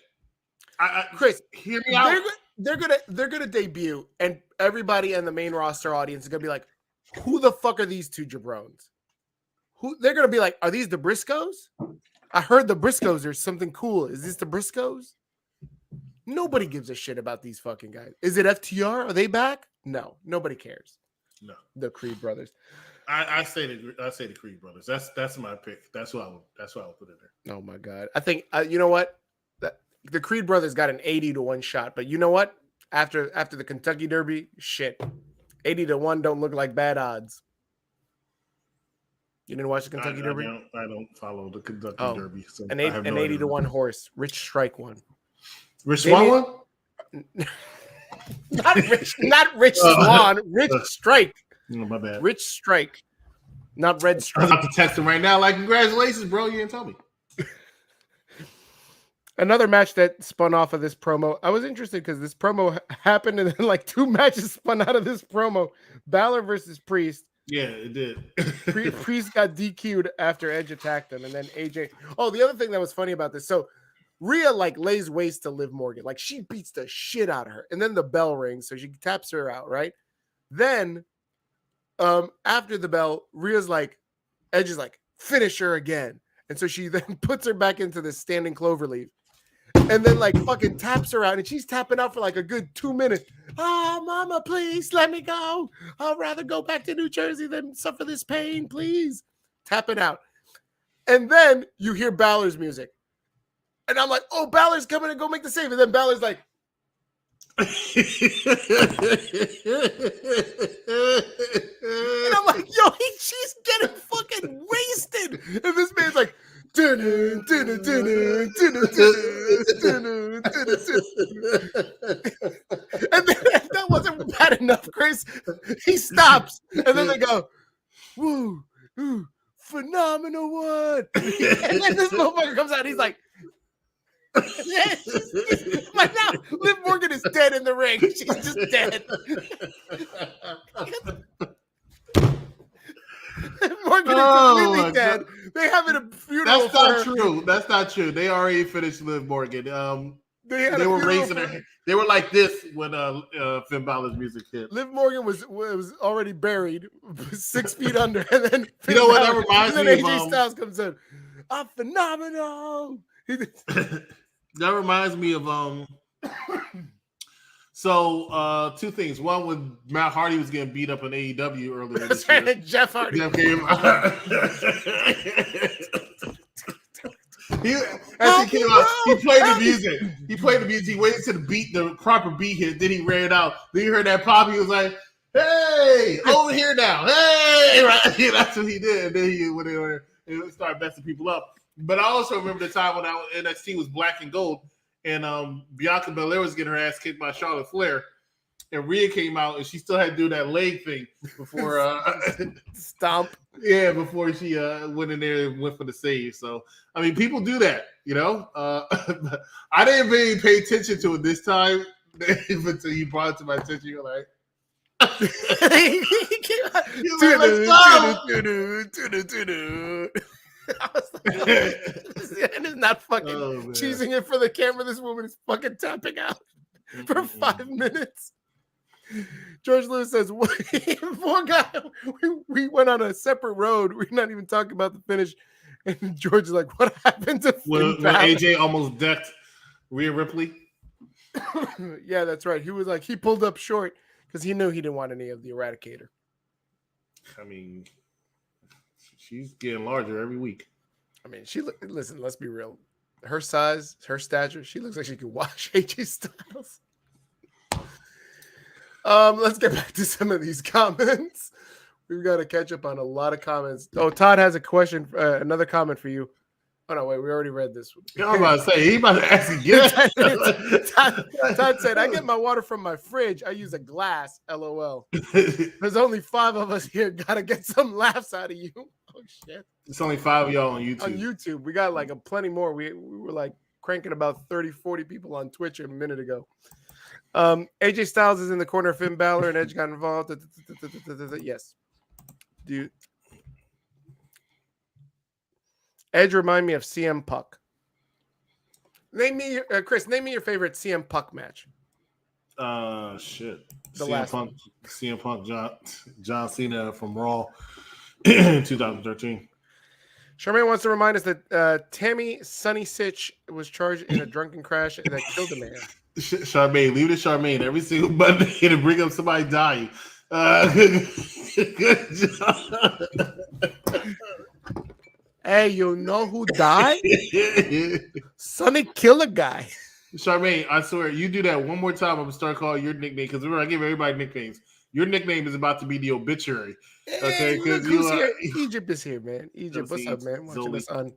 Chris, hear me out. They're gonna debut, and everybody in the main roster audience is gonna be like, "Who the fuck are these two jabrones?" They're gonna be like, "Are these the Briscoes? I heard the Briscoes are something cool. Is this the Briscoes?" Nobody gives a shit about these fucking guys. Is it FTR? Are they back? No, nobody cares. No, the Creed brothers. I say the Creed brothers. That's my pick. That's what I would put in there. Oh my God! I think you know what. The Creed brothers got an 80-1 shot, but you know what? After the Kentucky Derby, shit, 80-1 don't look like bad odds. You didn't watch the Kentucky Derby? I don't follow the Kentucky Derby. So an 80-1 horse. Rich Strike won. Rich Swan won? Not Rich Swan. Rich Strike. Oh, my bad. Rich Strike, not Red Strike. I'm about to text him right now. Like, congratulations, bro. You didn't tell me. Another match that spun off of this promo. I was interested because this promo happened and then like 2 matches spun out of this promo. Balor versus Priest. Yeah, it did. Priest got DQ'd after Edge attacked him. And then AJ. Oh, the other thing that was funny about this. So Rhea like lays waste to Liv Morgan. Like she beats the shit out of her. And then the bell rings. So she taps her out, right? Then after the bell, Rhea's like, Edge is like, finish her again. And so she then puts her back into the standing cloverleaf. And then like fucking taps her out, and she's tapping out for like a good 2 minutes. Oh, mama, please let me go. I'd rather go back to New Jersey than suffer this pain, please. Tapping out. And then you hear Balor's music. And I'm like, oh, Balor's coming to go make the save. And then Balor's like, and I'm like, yo, she's getting fucking wasted. And this man's like, and then that wasn't bad enough, Chris. He stops, and then they go, woo, ooh, phenomenal one. And then this motherfucker comes out, and he's like, but now Liv Morgan is dead in the ring. She's just dead. Morgan is completely dead. God. They having a funeral. That's not true. That's not true. They already finished Liv Morgan. They were raising her. They were like this when Finn Balor's music hit. Liv Morgan was already buried 6 feet under, and then you know what? That reminds me of AJ Styles comes in. I'm phenomenal. That reminds me of So 2 things. One, when Matt Hardy was getting beat up in AEW earlier this year. Jeff Hardy. He came out, he played the music. He waited till the proper beat hit. Then he ran out. Then you heard that pop. He was like, "Hey, over here now! Hey!" Right? That's what he did. And then he went in there and started messing people up. But I also remember the time when NXT was black and gold, and Bianca Belair was getting her ass kicked by Charlotte Flair, and Rhea came out, and she still had to do that leg thing before stomp. Yeah, before she went in there and went for the save. So I mean, people do that, you know. I didn't really pay attention to it this time until you brought it to my attention. You're like. I was like, and it's not fucking cheesing it for the camera. This woman is fucking tapping out for 5 minutes. George Lewis says, poor guy, we went on a separate road. We're not even talking about the finish. And George is like, what happened to when AJ almost decked Rhea Ripley? Yeah, that's right. He was like, he pulled up short because he knew he didn't want any of the Eradicator. I mean, she's getting larger every week. I mean, listen, let's be real. Her size, her stature, she looks like she could wash AJ Styles. Let's get back to some of these comments. We've got to catch up on a lot of comments. Oh, Todd has a question, another comment for you. Oh, no, wait, we already read this one. Yeah, I'm about to say, he about to ask again. Todd said, I get my water from my fridge. I use a glass, LOL. There's only 5 of us here. Got to get some laughs out of you. Oh, shit. It's only 5 of y'all on YouTube. On YouTube. We got like plenty more. We were like cranking about 30, 40 people on Twitch a minute ago. AJ Styles is in the corner of Finn Balor and Edge got involved. Yes. Dude. Edge remind me of CM Punk. Chris, name me your favorite CM Punk match. Shit. CM Punk, John Cena from Raw in 2013. Charmaine wants to remind us that Tammy Sunny Sitch was charged in a drunken crash that killed a man. Charmaine, leave it to Charmaine every single Monday to bring up somebody dying. Good job. Hey, you know who died? Sonny killed a guy. Charmaine, I swear, you do that one more time, I'm going to start calling your nickname, because remember, I give everybody nicknames. Your nickname is about to be the obituary. Okay, because Egypt is here, man. Egypt, what's up, man? Watching Zoli. us on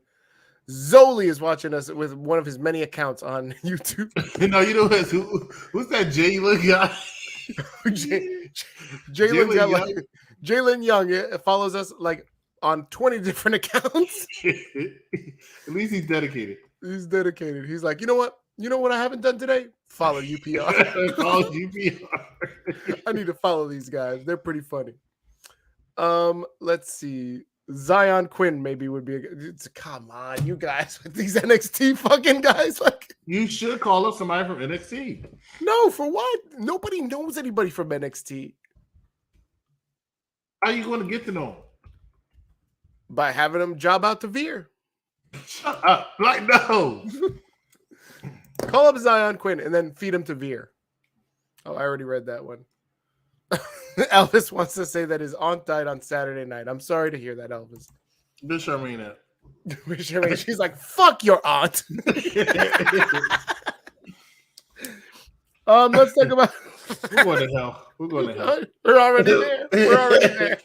Zoli is watching us with one of his many accounts on YouTube. No, you know who's that Jalen guy? Jalen Young follows us like on 20 different accounts. At least he's dedicated. He's dedicated. He's like, you know what? You know what I haven't done today? Follow UPR. Follow UPR. I need to follow these guys. They're pretty funny. Let's see. Zion Quinn maybe would be come on, you guys with these NXT fucking guys. Like, you should call up somebody from NXT. No, for what? Nobody knows anybody from NXT. How are you going to get to know them? By having them job out to Veer. Shut up. Like, no. Call up Zion Quinn and then feed him to Veer. Oh, I already read that one. Elvis wants to say that his aunt died on Saturday night. I'm sorry to hear that, Elvis. Miss Charmaine that. She's like, fuck your aunt. Let's talk about. We're going to hell. We're already there.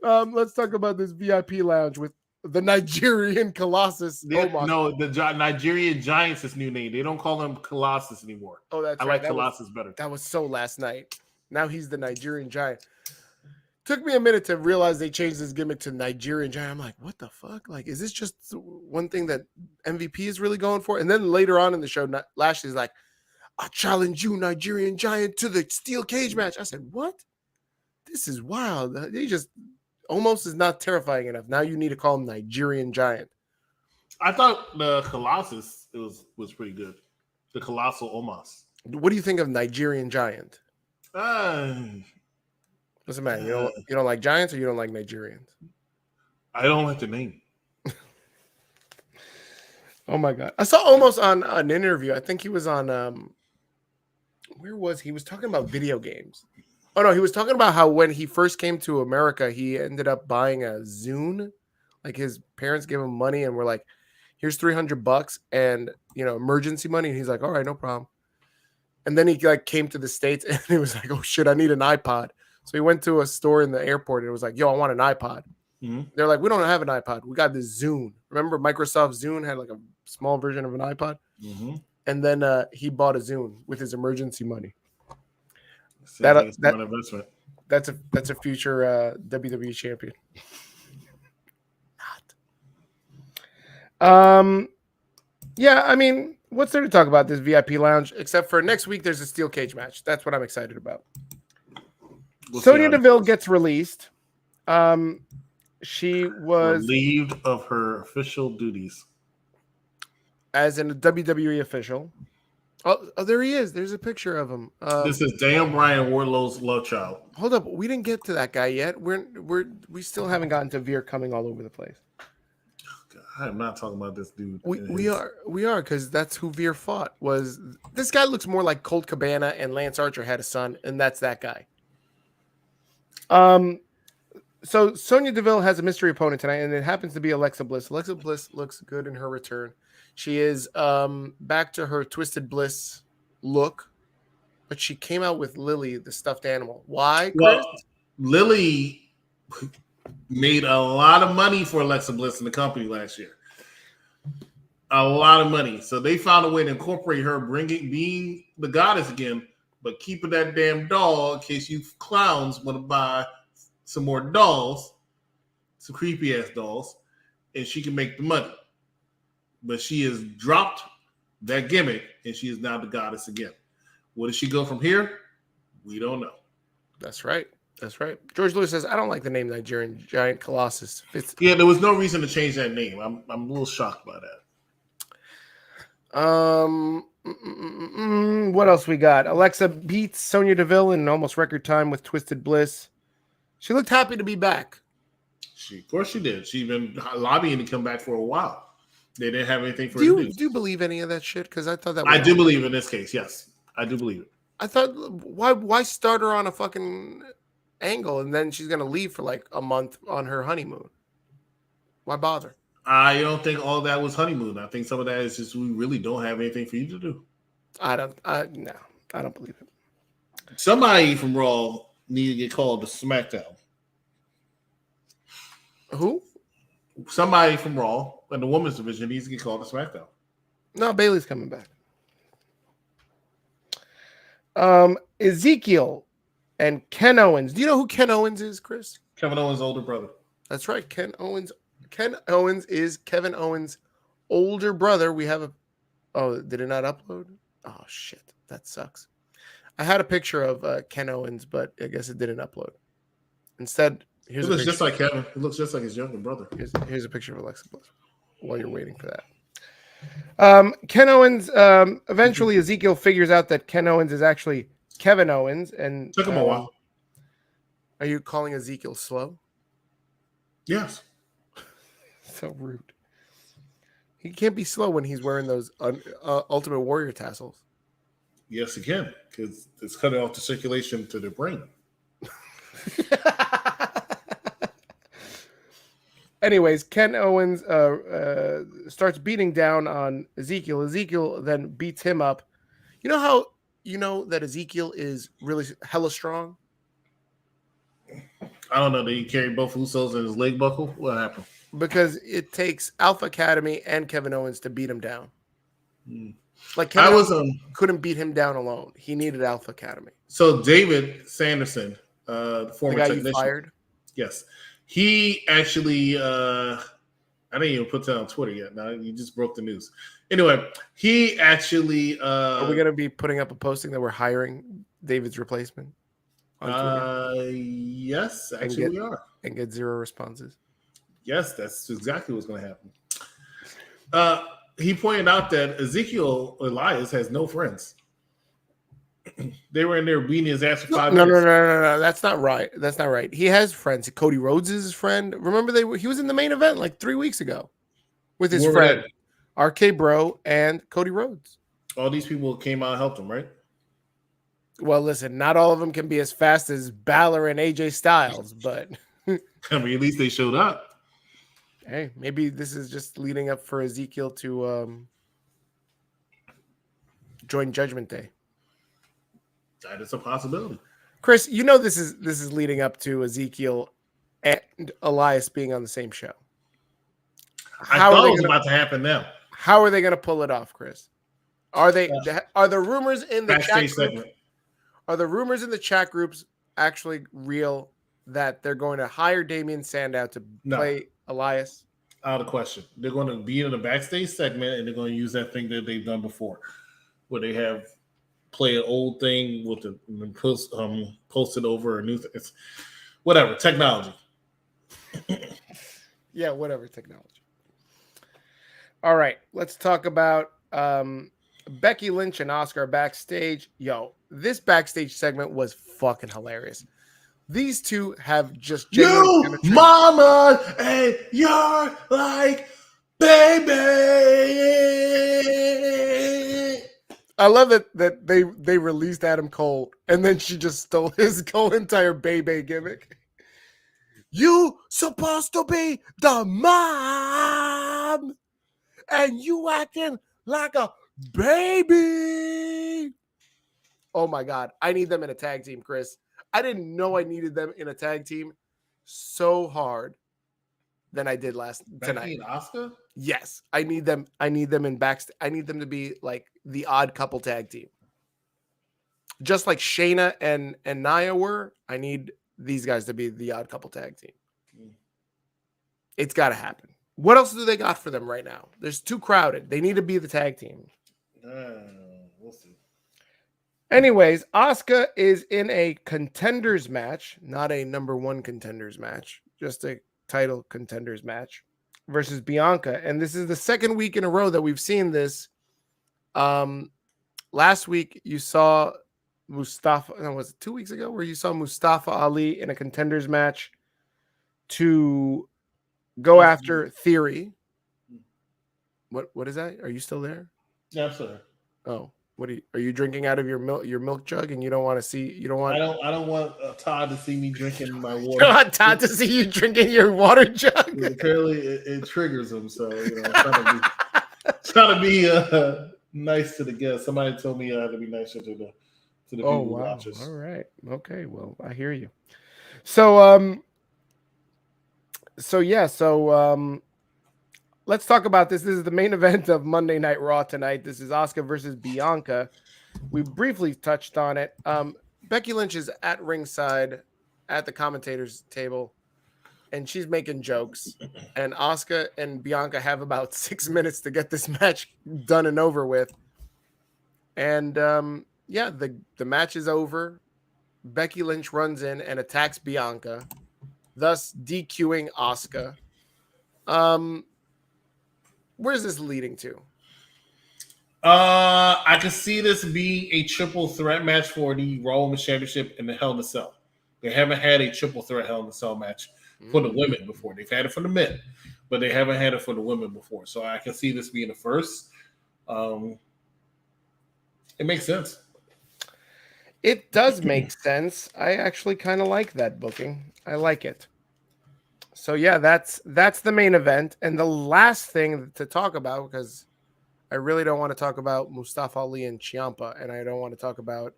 Let's talk about this VIP lounge with the Nigerian Colossus. No, the Nigerian Giants is new name. They don't call him Colossus anymore. Oh, that's I right. like Colossus better. That was so last night. Now he's the Nigerian Giant. Took me a minute to realize they changed his gimmick to Nigerian Giant. I'm like, what the fuck? Like, is this just one thing that MVP is really going for? And then later on in the show, Lashley's like, I challenge you, Nigerian Giant, to the steel cage match. I said, what? This is wild. They just almost is not terrifying enough. Now you need to call him Nigerian Giant. I thought the Colossus was pretty good. The Colossal Omos. What do you think of Nigerian Giant? Listen, man, you don't like Giants or you don't like Nigerians? I don't like the name. Oh my god! I saw almost on an interview. I think he was on where was he? Was talking about video games. Oh no, he was talking about how when he first came to America, he ended up buying a Zune. Like his parents gave him money and were like, "Here's $300 and emergency money." And he's like, "All right, no problem." And then he came to the States and he was like, "Oh shit, I need an iPod." So he went to a store in the airport and it was like, "Yo, I want an iPod." They're like, we don't have an iPod. We got this Zune. Remember Microsoft Zune had like a small version of an iPod? And then he bought a Zune with his emergency money. That's a future WWE champion. Not. Yeah, I mean, what's there to talk about this VIP lounge except for next week? There's a steel cage match. That's what I'm excited about. Sonya Deville gets released. She was relieved of her official duties as in a WWE official. Oh, there he is. There's a picture of him. This is Daniel Bryan, Wardlow's love child. Hold up, we didn't get to that guy yet. We still haven't gotten to Veer coming all over the place. I'm not talking about this dude. We are because that's who Veer fought. Was this guy looks more like Colt Cabana and Lance Archer had a son, and that's that guy. So Sonya Deville has a mystery opponent tonight, and it happens to be Alexa Bliss. Alexa Bliss looks good in her return. She is back to her Twisted Bliss look, but she came out with Lily, the stuffed animal. Why? Well, Lily made a lot of money for Alexa Bliss in the company last year. A lot of money. So they found a way to incorporate her being the goddess again, but keeping that damn doll in case you clowns want to buy some more dolls, some creepy ass dolls, and she can make the money. But she has dropped that gimmick, and she is now the goddess again. Where does she go from here? We don't know. That's right. George Lewis says, I don't like the name Nigerian Giant Colossus. Yeah, there was no reason to change that name. I'm a little shocked by that. What else we got? Alexa beats Sonya Deville in almost record time with Twisted Bliss. She looked happy to be back. Of course she did. She's been lobbying to come back for a while. They didn't have anything for her to do. Do you believe any of that shit? Because I thought that I do believe in this case, yes. I do believe it. I thought, why start her on a fucking angle and then she's going to leave for like a month on her honeymoon? Why bother? I don't think all that was honeymoon. I think some of that is just we really don't have anything for you to do. I don't believe it. Somebody from Raw need to get called to SmackDown. Who? Somebody from Raw and the women's division needs to get called to SmackDown. No, Bailey's coming back. Ezekiel and Ken Owens. Do you know who Ken Owens is, Chris? Kevin Owens' older brother. That's right. Ken Owens is Kevin Owens' older brother. We have did it not upload? Oh shit, that sucks. I had a picture of Ken Owens, but I guess it didn't upload. Instead, He looks just like Kevin. He looks just like his younger brother. Here's a picture of Alexa Bliss while you're waiting for that. Ken Owens, eventually Ezekiel figures out that Ken Owens is actually Kevin Owens. And took him a while. Are you calling Ezekiel slow? Yes. So rude. He can't be slow when he's wearing those Ultimate Warrior tassels. Yes, he can, because it's cutting off the circulation to the brain. Anyways, Ken Owens starts beating down on Ezekiel. Ezekiel then beats him up. You know how you know that Ezekiel is really hella strong? I don't know. Did he carry both Usos in his leg buckle? What happened? Because it takes Alpha Academy and Kevin Owens to beat him down. Like Kevin Owens couldn't beat him down alone. He needed Alpha Academy. So David Sanderson, the former guy technician, you fired? Yes. He actually, I didn't even put that on Twitter yet. Now you just broke the news. Anyway, he actually. Are we going to be putting up a posting that we're hiring David's replacement? Yes, actually we are. And get 0 responses. Yes, that's exactly what's going to happen. He pointed out that Ezekiel Elias has no friends. They were in there beating his ass for 5 minutes. No. That's not right. He has friends. Cody Rhodes is his friend. Remember, he was in the main event like 3 weeks ago with his friend, RK Bro and Cody Rhodes. All these people came out and helped him, right? Well, listen, not all of them can be as fast as Balor and AJ Styles, but I mean, at least they showed up. Hey, maybe this is just leading up for Ezekiel to join Judgment Day. That is a possibility. Chris, you know this is leading up to Ezekiel and Elias being on the same show. I thought it was about to happen now. How are they going to pull it off, Chris? Are the rumors in the Backstage chat groups, segment. are the rumors in the chat groups actually real that they're going to hire Damian Sandow to play Elias? Out of the question. They're going to be in the backstage segment and they're going to use that thing that they've done before, where they have play an old thing with the post it over a new thing. It's whatever technology. Yeah, whatever technology. All right, let's talk about Becky Lynch and Asuka backstage. Yo, this backstage segment was fucking hilarious. These two have just you, mama, and you're like baby. I love that they released Adam Cole and then she just stole his whole entire baby gimmick. You supposed to be the mom, and you acting like a baby. Oh my God. I need them in a tag team, Chris. I didn't know I needed them in a tag team so hard than I did tonight. Becky and Asuka? Yes. I need them in backstage. I need them to be like the odd couple tag team. Just like Shayna and Nia were, I need these guys to be the odd couple tag team. It's got to happen. What else do they got for them right now? There's too crowded. They need to be the tag team. We'll see. Anyways, Asuka is in a contenders match, not a number one contenders match, just a title contenders match versus Bianca. And this is the second week in a row that we've seen this. Last week you saw Mustafa, was it 2 weeks ago, where you saw Mustafa Ali in a contenders match to go after Theory. What is that? Are you still there? Yeah, I'm sorry. Oh, are you drinking out of your milk jug and you don't want to see? You don't want? I don't want Todd to see me drinking my water. You don't want Todd to see you drinking your water jug. Apparently, it triggers him. So trying to be nice to the guests. Somebody told me I had to be nicer to the people who watch us. All right. Okay. Well, I hear you. So let's talk about this. This is the main event of Monday Night Raw tonight. This is Asuka versus Bianca. We briefly touched on it. Becky Lynch is at ringside at the commentators table, and she's making jokes. And Asuka and Bianca have about 6 minutes to get this match done and over with. And the match is over. Becky Lynch runs in and attacks Bianca, thus DQing Asuka. Where's this leading to? I can see this being a triple threat match for the Raw Women's Championship and the Hell in a Cell. They haven't had a triple threat Hell in a Cell match for the women before. They've had it for the men, but they haven't had it for the women before. So I can see this being the first. It makes sense. It does make sense. I actually kind of like that booking. I like it. So yeah, that's the main event. And the last thing to talk about, because I really don't want to talk about Mustafa Ali and Ciampa, and I don't want to talk about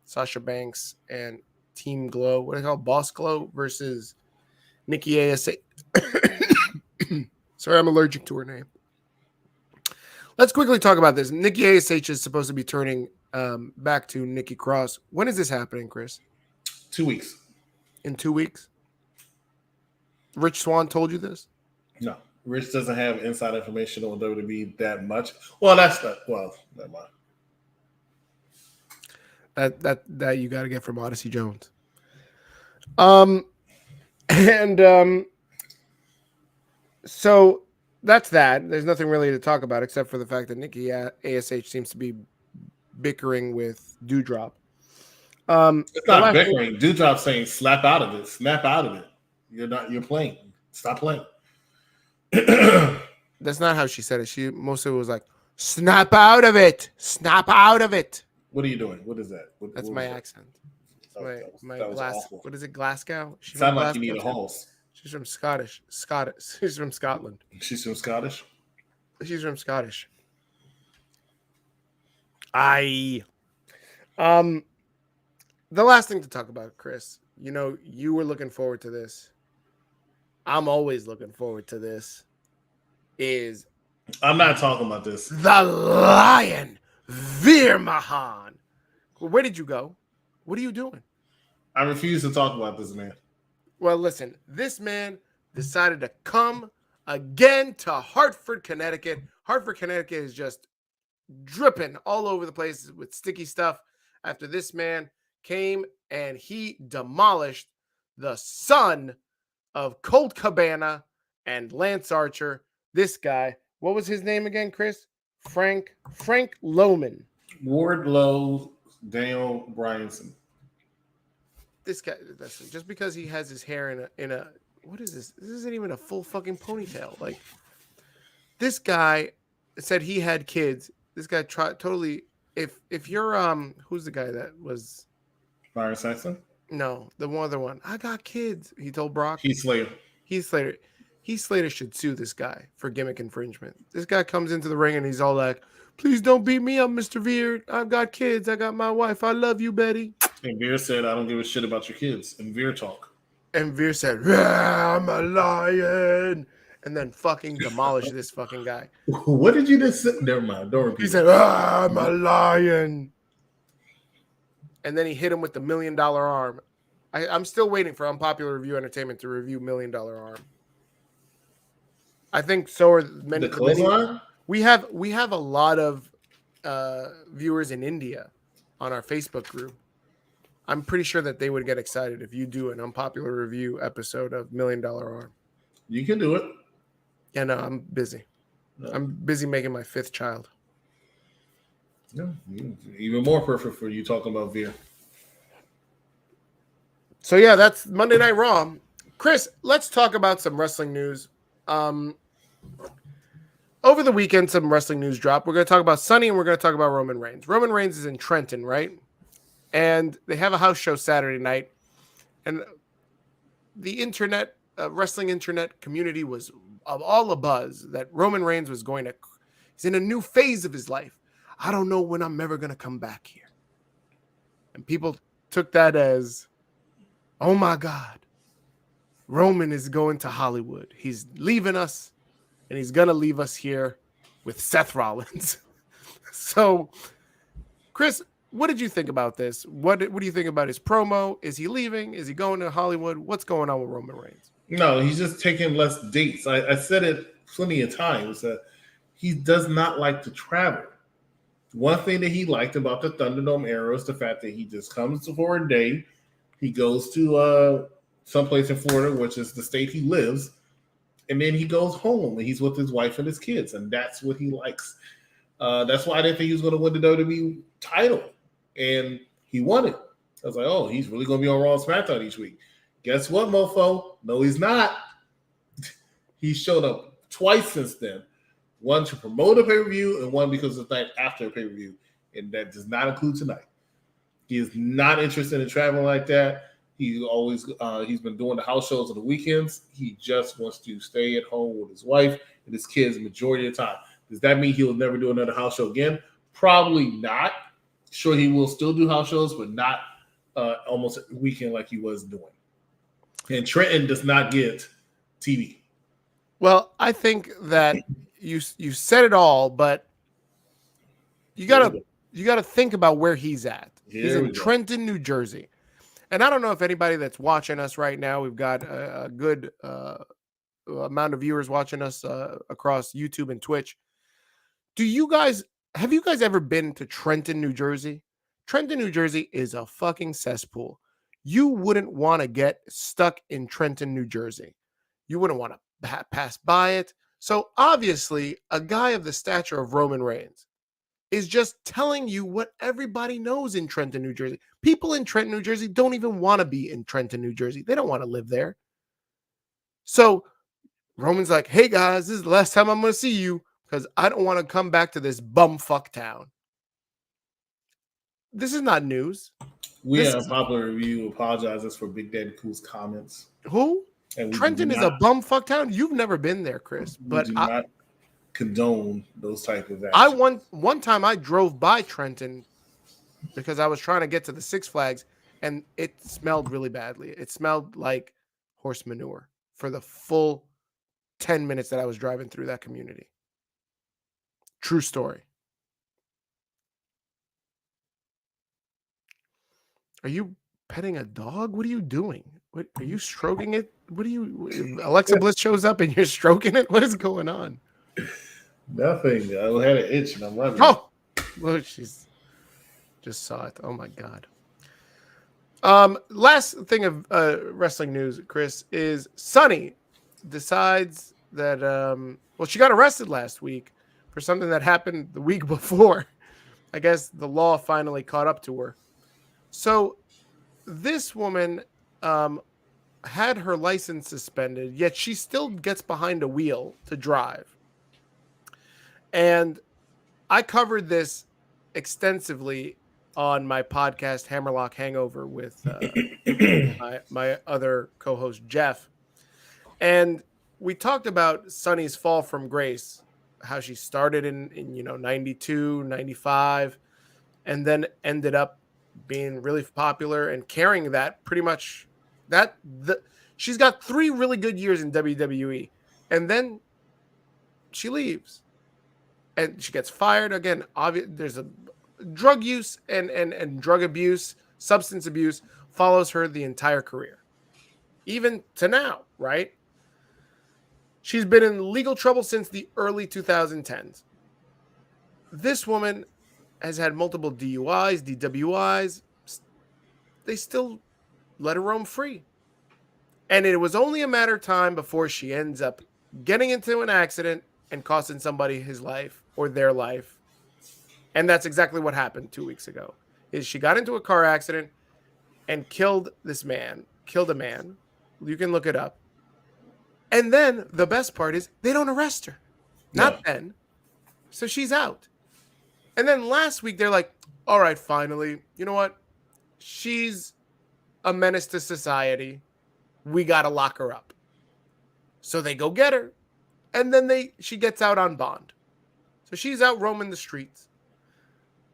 Sasha Banks and Team Glow. What do they call it? Boss Glow versus Nikki ASH. Sorry, I'm allergic to her name. Let's quickly talk about this. Nikki ASH is supposed to be turning back to Nikki Cross. When is this happening, Chris? 2 weeks. In 2 weeks? Rich Swann told you this? No. Rich doesn't have inside information on WWE that much. Well, that's not. Well, never mind. That you got to get from Odyssey Jones. So that's that. There's nothing really to talk about except for the fact that Nikki ASH seems to be bickering with Doudrop. It's not bickering. Doudrop's saying, "Slap out of it. Snap out of it. You're playing. Stop playing." That's not how she said it. She mostly was like, "Snap out of it. Snap out of it." What are you doing? What is that? That's my accent. My glass. Awful. What is it? Glasgow. Sound like you need a Halls. She's from Scottish. She's from Scotland. She's from Scottish. She's from Scottish. The last thing to talk about, Chris. You were looking forward to this. I'm always looking forward to this, is I'm not talking about this. the Lion Veer Mahan. Where did you go? What are you doing? I refuse to talk about this, man. Well, listen, this man decided to come again to Hartford, Connecticut. Hartford, Connecticut is just dripping all over the place with sticky stuff after this man came and he demolished the son of Colt Cabana and Lance Archer. This guy, what was his name again, Chris? Frank Loman. Wardlow, Daniel Bryanson. This guy, listen, just because he has his hair in a what is this? This isn't even a full fucking ponytail. Like, this guy said he had kids. This guy totally. If you're who's the guy that was Byron Saxton? No, the other one. I got kids. He told Brock. Heath Slater. Heath Slater should sue this guy for gimmick infringement. This guy comes into the ring and he's all like, "Please don't beat me up, Mr. Veer. I've got kids. I got my wife. I love you, Betty." And Veer said, "I don't give a shit about your kids." And Veer talk. And Veer said, "Yeah, I'm a lion." And then fucking demolished this fucking guy. What did you just say? Never mind. Don't repeat. He said, "I'm a lion." And then he hit him with the $1 million arm. I'm still waiting for Unpopular Review Entertainment to review $1 Million Arm. I think so are many. The clothesline? We have a lot of viewers in India on our Facebook group. I'm pretty sure that they would get excited if you do an Unpopular Review episode of $1 Million Arm. You can do it. Yeah, no, I'm busy. No. I'm busy making my 5th child. No, even more perfect for you talking about Veer. So yeah, that's Monday Night Raw. Chris, let's talk about some wrestling news. Over the weekend, some wrestling news dropped. We're going to talk about Sunny and we're going to talk about Roman Reigns. Roman Reigns is in Trenton, right? And they have a house show Saturday night. And the internet, wrestling internet community was all abuzz that Roman Reigns was he's in a new phase of his life. I don't know when I'm ever going to come back here. And people took that as, oh my God, Roman is going to Hollywood. He's leaving us, and he's going to leave us here with Seth Rollins. So, Chris, what did you think about this? What do you think about his promo? Is he leaving? Is he going to Hollywood? What's going on with Roman Reigns? No, he's just taking less dates. I said it plenty of times that he does not like to travel. One thing that he liked about the Thunderdome era is the fact that he just comes for a day. He goes to someplace in Florida, which is the state he lives, and then he goes home and he's with his wife and his kids, and that's what he likes. That's why I didn't think he was going to win the WWE title, and he won it. I was like, oh, he's really going to be on Raw and SmackDown each week. Guess what, mofo? No, he's not. He showed up twice since then. One to promote a pay-per-view and one because of the night after a pay-per-view, and that does not include tonight. He is not interested in traveling like that. He's been doing the house shows on the weekends. He just wants to stay at home with his wife and his kids the majority of the time. Does that mean he'll never do another house show again? Probably not. Sure, he will still do house shows, but not almost a weekend like he was doing. And Trenton does not get TV. Well, I think that you said it all, but you gotta think about where he's at. He's in Trenton, New Jersey. And I don't know if anybody that's watching us right now, we've got a good amount of viewers watching us across YouTube and Twitch. Have you guys ever been to Trenton, New Jersey? Trenton, New Jersey is a fucking cesspool. You wouldn't want to get stuck in Trenton, New Jersey. You wouldn't want to pass by it. So obviously, a guy of the stature of Roman Reigns is just telling you what everybody knows in Trenton, New Jersey. People in Trenton, New Jersey don't even want to be in Trenton, New Jersey. They don't want to live there. So Roman's like, hey guys, this is the last time I'm going to see you because I don't want to come back to this bumfuck town. This is not news. We at Unpopular Review apologizes for Big Daddy Cool's comments. Who? Trenton is a bumfuck town. You've never been there, Chris. But we do not condone those type of actions. One time I drove by Trenton because I was trying to get to the Six Flags and it smelled really badly. It smelled like horse manure for the full 10 minutes that I was driving through that community. True story. Are you petting a dog? What are you doing? What are you stroking it? What are you? Alexa Bliss shows up and you're stroking it. What is going on? Nothing. I had an itch and I'm running. Oh, look, she's just saw it. Oh my god. Last thing of wrestling news, Chris, is Sunny decides that well, she got arrested last week for something that happened the week before. I guess the law finally caught up to her. So this woman had her license suspended, yet she still gets behind a wheel to drive. And I covered this extensively on my podcast, Hammerlock Hangover, with my other co-host, Jeff. And we talked about Sunny's fall from grace, how she started in 92, 95, and then ended up being really popular and carrying that pretty much she's got 3 really good years in WWE, and then she leaves and she gets fired again. There's a drug use and drug abuse, substance abuse follows her the entire career, even to now, right? She's been in legal trouble since the early 2010s. This woman has had multiple DUIs, DWIs. They still let her roam free. And it was only a matter of time before she ends up getting into an accident and costing somebody his life or their life. And that's exactly what happened 2 weeks ago. Is she got into a car accident and killed a man. You can look it up. And then the best part is they don't arrest her. Not then. So she's out. And then last week, they're like, all right, finally, you know what? She's a menace to society. We got to lock her up. So they go get her. And then she gets out on bond. So she's out roaming the streets.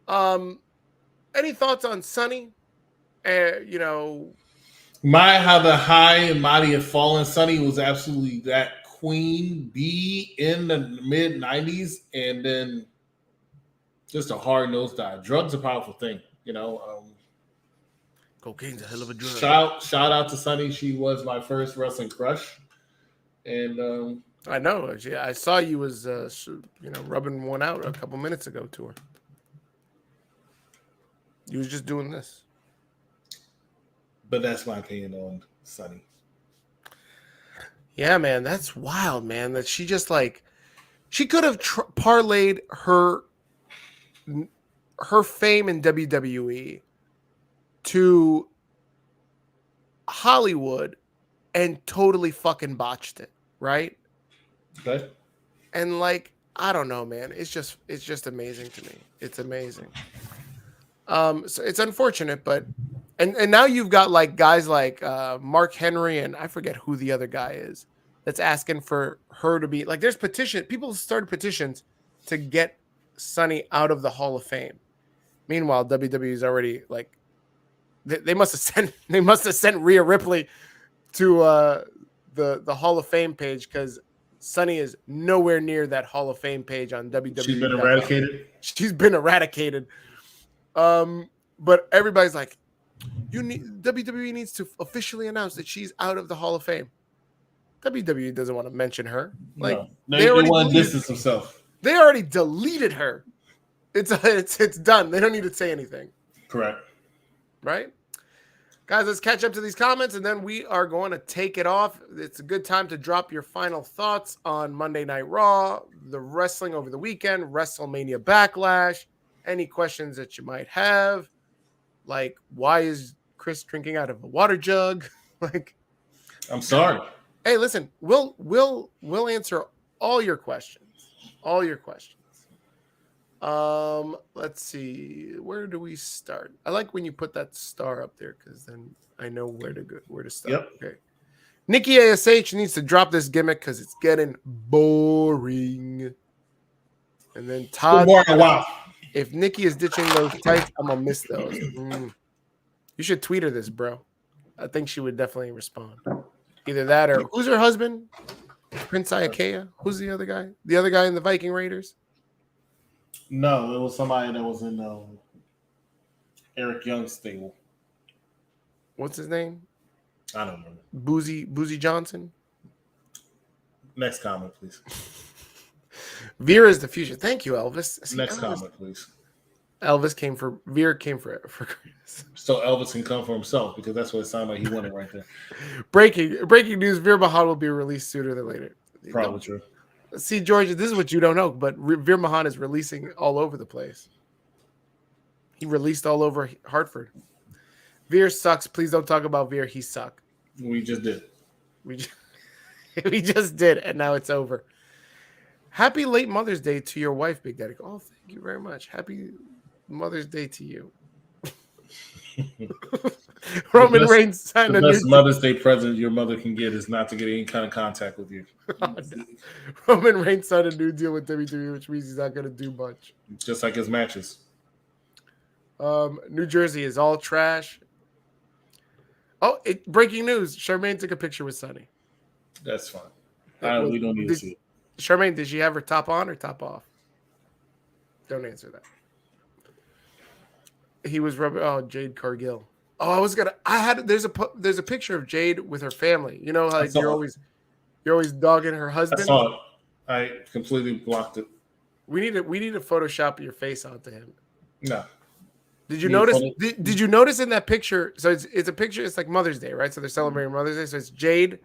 Any thoughts on Sunny? How the high and mighty have fallen. Sunny was absolutely that queen bee in the mid 90s, and then just a hard nosedive. Drugs a powerful thing, Cocaine's a hell of a drug. Shout out to Sunny. She was my first wrestling crush, and I know. I saw you was rubbing one out a couple minutes ago to her. You was just doing this. But that's my opinion on Sunny. Yeah, man, that's wild, man. That she just she could have parlayed her fame in WWE to Hollywood and totally fucking botched it, right? Okay. And I don't know, man. It's just amazing to me. It's amazing. So it's unfortunate, but and now you've got guys like Mark Henry and I forget who the other guy is that's asking for her to be there's people started petitions to get Sunny out of the Hall of Fame. Meanwhile, WWE's already they must have sent Rhea Ripley to the Hall of Fame page because Sunny is nowhere near that Hall of Fame page on WWE. She's been eradicated. She's been eradicated. But everybody's like, WWE needs to officially announce that she's out of the Hall of Fame. WWE doesn't want to mention her. No, they want to distance themselves. They already deleted her. It's done. They don't need to say anything. Correct. Right? Guys, let's catch up to these comments, and then we are going to take it off. It's a good time to drop your final thoughts on Monday Night Raw, the wrestling over the weekend, Wrestlemania Backlash, any questions that you might have, why is Chris drinking out of a water jug? I'm sorry. Hey, listen, we'll answer all your questions. All your questions. Let's see. Where do we start? I like when you put that star up there because then I know where to start. Yep. Okay. Nikki ASH needs to drop this gimmick because it's getting boring. And then Todd, wow. If Nikki is ditching those tights, I'm gonna miss those. You should tweet her this, bro. I think she would definitely respond. Either that or who's her husband? Prince Iakea? Who's the other guy? The other guy in the Viking Raiders? No, it was somebody that was in Eric Young's stable. What's his name? I don't remember. Boozy Johnson? Next comment, please. Veer is the future. Thank you, Elvis. See, Next comment, please. Veer came for Chris. So Elvis can come for himself because that's what it sounded like he wanted right there. Breaking news: Veer Mahan will be released sooner than later. Probably true. See, George, this is what you don't know, but Veer Mahan is releasing all over the place. He released all over Hartford. Veer sucks. Please don't talk about Veer. He sucked. We just did. We just did, and now it's over. Happy late Mother's Day to your wife, Big Daddy. Oh, thank you very much. Happy Mother's Day to you. Roman Reigns signed the a best new Mother's Day present your mother can get is not to get any kind of contact with you. Oh, no. Roman Reigns signed a new deal with WWE, which means he's not going to do much. Just like his matches. New Jersey is all trash. Oh, breaking news. Charmaine took a picture with Sonny. That's fine. We don't need to see it. Charmaine, did she have her top on or top off? Don't answer that. He was rubbing. Oh, Jade Cargill. Oh, there's a picture of Jade with her family. You know how you're always dogging her husband. I saw it. I completely blocked it. We need to Photoshop your face onto him. No. Did you notice? Did you notice in that picture? So it's a picture. It's like Mother's Day, right? So they're celebrating Mother's Day. So it's Jade.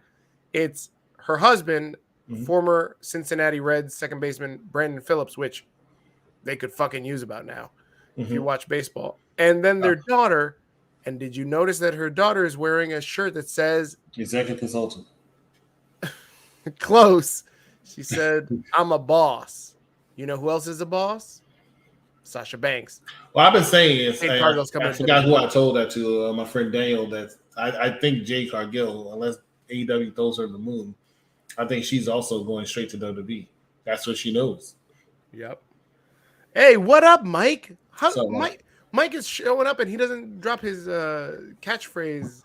It's her husband, former Cincinnati Reds second baseman Brandon Phillips, which they could fucking use about now if you watch baseball. And then their daughter. And did you notice that her daughter is wearing a shirt that says Executive Consultant? Close. She said, "I'm a boss." You know who else is a boss? Sasha Banks. Well, I've been saying it. I forgot who I told that to. My friend Daniel. That I think Jade Cargill, unless AEW throws her the moon, I think she's also going straight to WWE. That's what she knows. Yep. Hey, what up, Mike? Mike is showing up and he doesn't drop his catchphrase.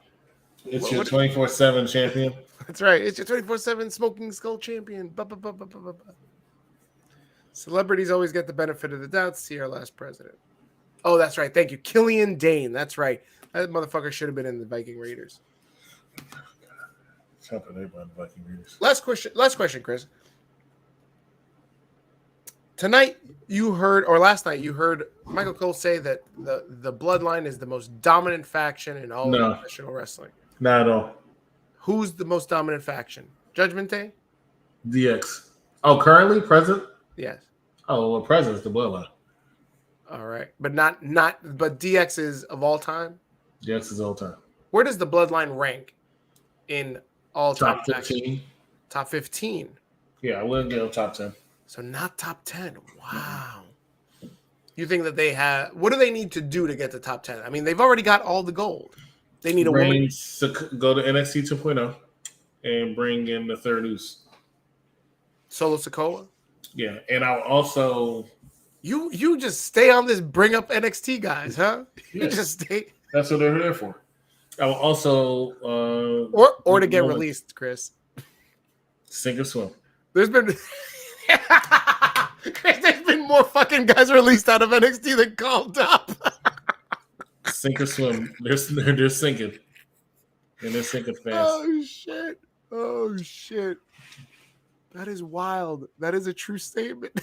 It's your 24/7 champion. That's right. It's your 24/7 Smoking Skull champion. Celebrities always get the benefit of the doubt. See our last president. Oh, that's right. Thank you. Killian Dane. That's right. That motherfucker should have been in the Viking Raiders. Last question, Chris. Tonight you heard, or last night you heard Michael Cole say that the Bloodline is the most dominant faction in all of professional wrestling. Not at all. Who's the most dominant faction? Judgment Day? DX. Oh, currently present? Yes. Oh, well, present is the Bloodline. All right, but but DX is of all time. DX is all time. Where does the Bloodline rank in all time? Top 15. Top 15. Yeah, I wouldn't get a top 10. So not top 10. Wow. You think that they have? What do they need to do to get to top 10? I mean, they've already got all the gold. They need a woman. Go to NXT 2.0 and bring in the third Uce. Solo Sikoa. Yeah, and I'll also. You just stay on this. Bring up NXT guys, huh? Yeah. You just stay. That's what they're there for. I will also. Or to get released, Chris. Sink or swim. There's been. There's been more fucking guys released out of NXT than called up. Sink or swim. They're sinking. And they're sinking fast. Oh shit. That is wild. That is a true statement.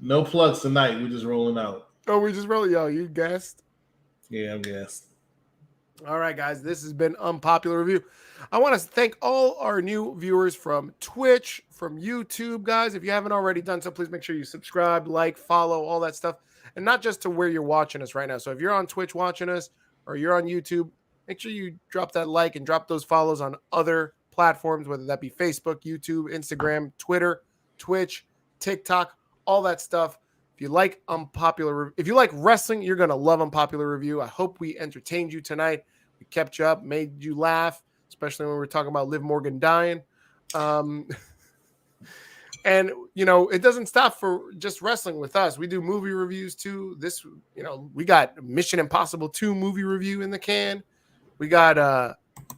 No plugs tonight. We're just rolling out. Oh, we just rolling. Yo, you guessed? Yeah, I'm guessed. All right, guys. This has been Unpopular Review. I want to thank all our new viewers from Twitch, from YouTube, guys. If you haven't already done so, please make sure you subscribe, like, follow, all that stuff. And not just to where you're watching us right now. So if you're on Twitch watching us or you're on YouTube, make sure you drop that like and drop those follows on other platforms, whether that be Facebook, YouTube, Instagram, Twitter, Twitch, TikTok, all that stuff. If you like wrestling, you're going to love Unpopular Review. I hope we entertained you tonight. We kept you up, made you laugh, especially when we were talking about Liv Morgan dying. And, it doesn't stop for just wrestling with us. We do movie reviews too. We got Mission Impossible 2 movie review in the can. We got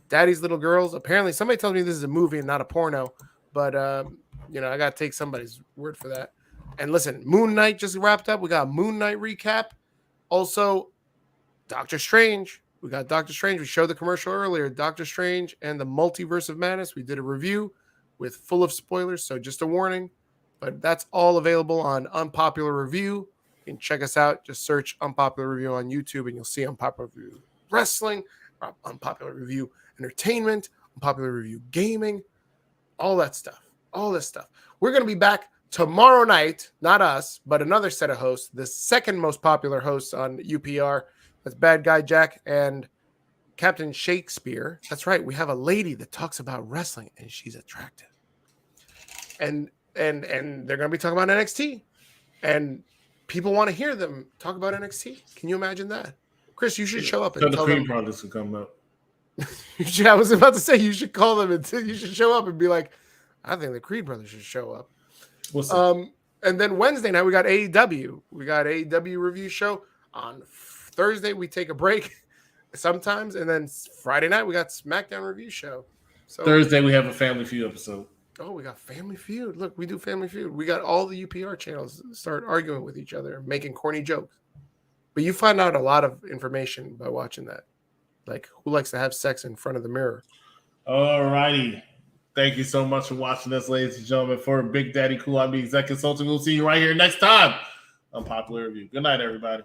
Daddy's Little Girls. Apparently, somebody tells me this is a movie and not a porno, but I gotta take somebody's word for that. And listen, Moon Knight just wrapped up. We got a Moon Knight recap. Also, Doctor Strange. We got Doctor Strange. We showed the commercial earlier. Doctor Strange and the Multiverse of Madness. We did a review with full of spoilers, so just a warning. But that's all available on Unpopular Review. You can check us out. Just search Unpopular Review on YouTube, and you'll see Unpopular Review Wrestling, Unpopular Review Entertainment, Unpopular Review Gaming, all that stuff. All this stuff. We're going to be back tomorrow night. Not us, but another set of hosts. The second most popular hosts on UPR. That's Bad Guy Jack and Captain Shakespeare. That's right. We have a lady that talks about wrestling, and she's attractive. And they're going to be talking about NXT. And people want to hear them talk about NXT. Can you imagine that? Chris, you should show up and tell them. The Creed brothers can come up. I was about to say you should call them and you should show up and be like, I think the Creed brothers should show up. And then Wednesday night we got AEW. We got AEW review show. On Thursday we take a break sometimes, and then Friday night we got SmackDown review show. So Thursday we have a Family Feud episode. Oh, we got Family Feud. Look, we do Family Feud. We got all the UPR channels start arguing with each other, making corny jokes. But you find out a lot of information by watching that. Like, who likes to have sex in front of the mirror? All righty. Thank you so much for watching us, ladies and gentlemen. For Big Daddy Cool, I'm the Exec Consultant. We'll see you right here next time on Popular Review. Good night, everybody.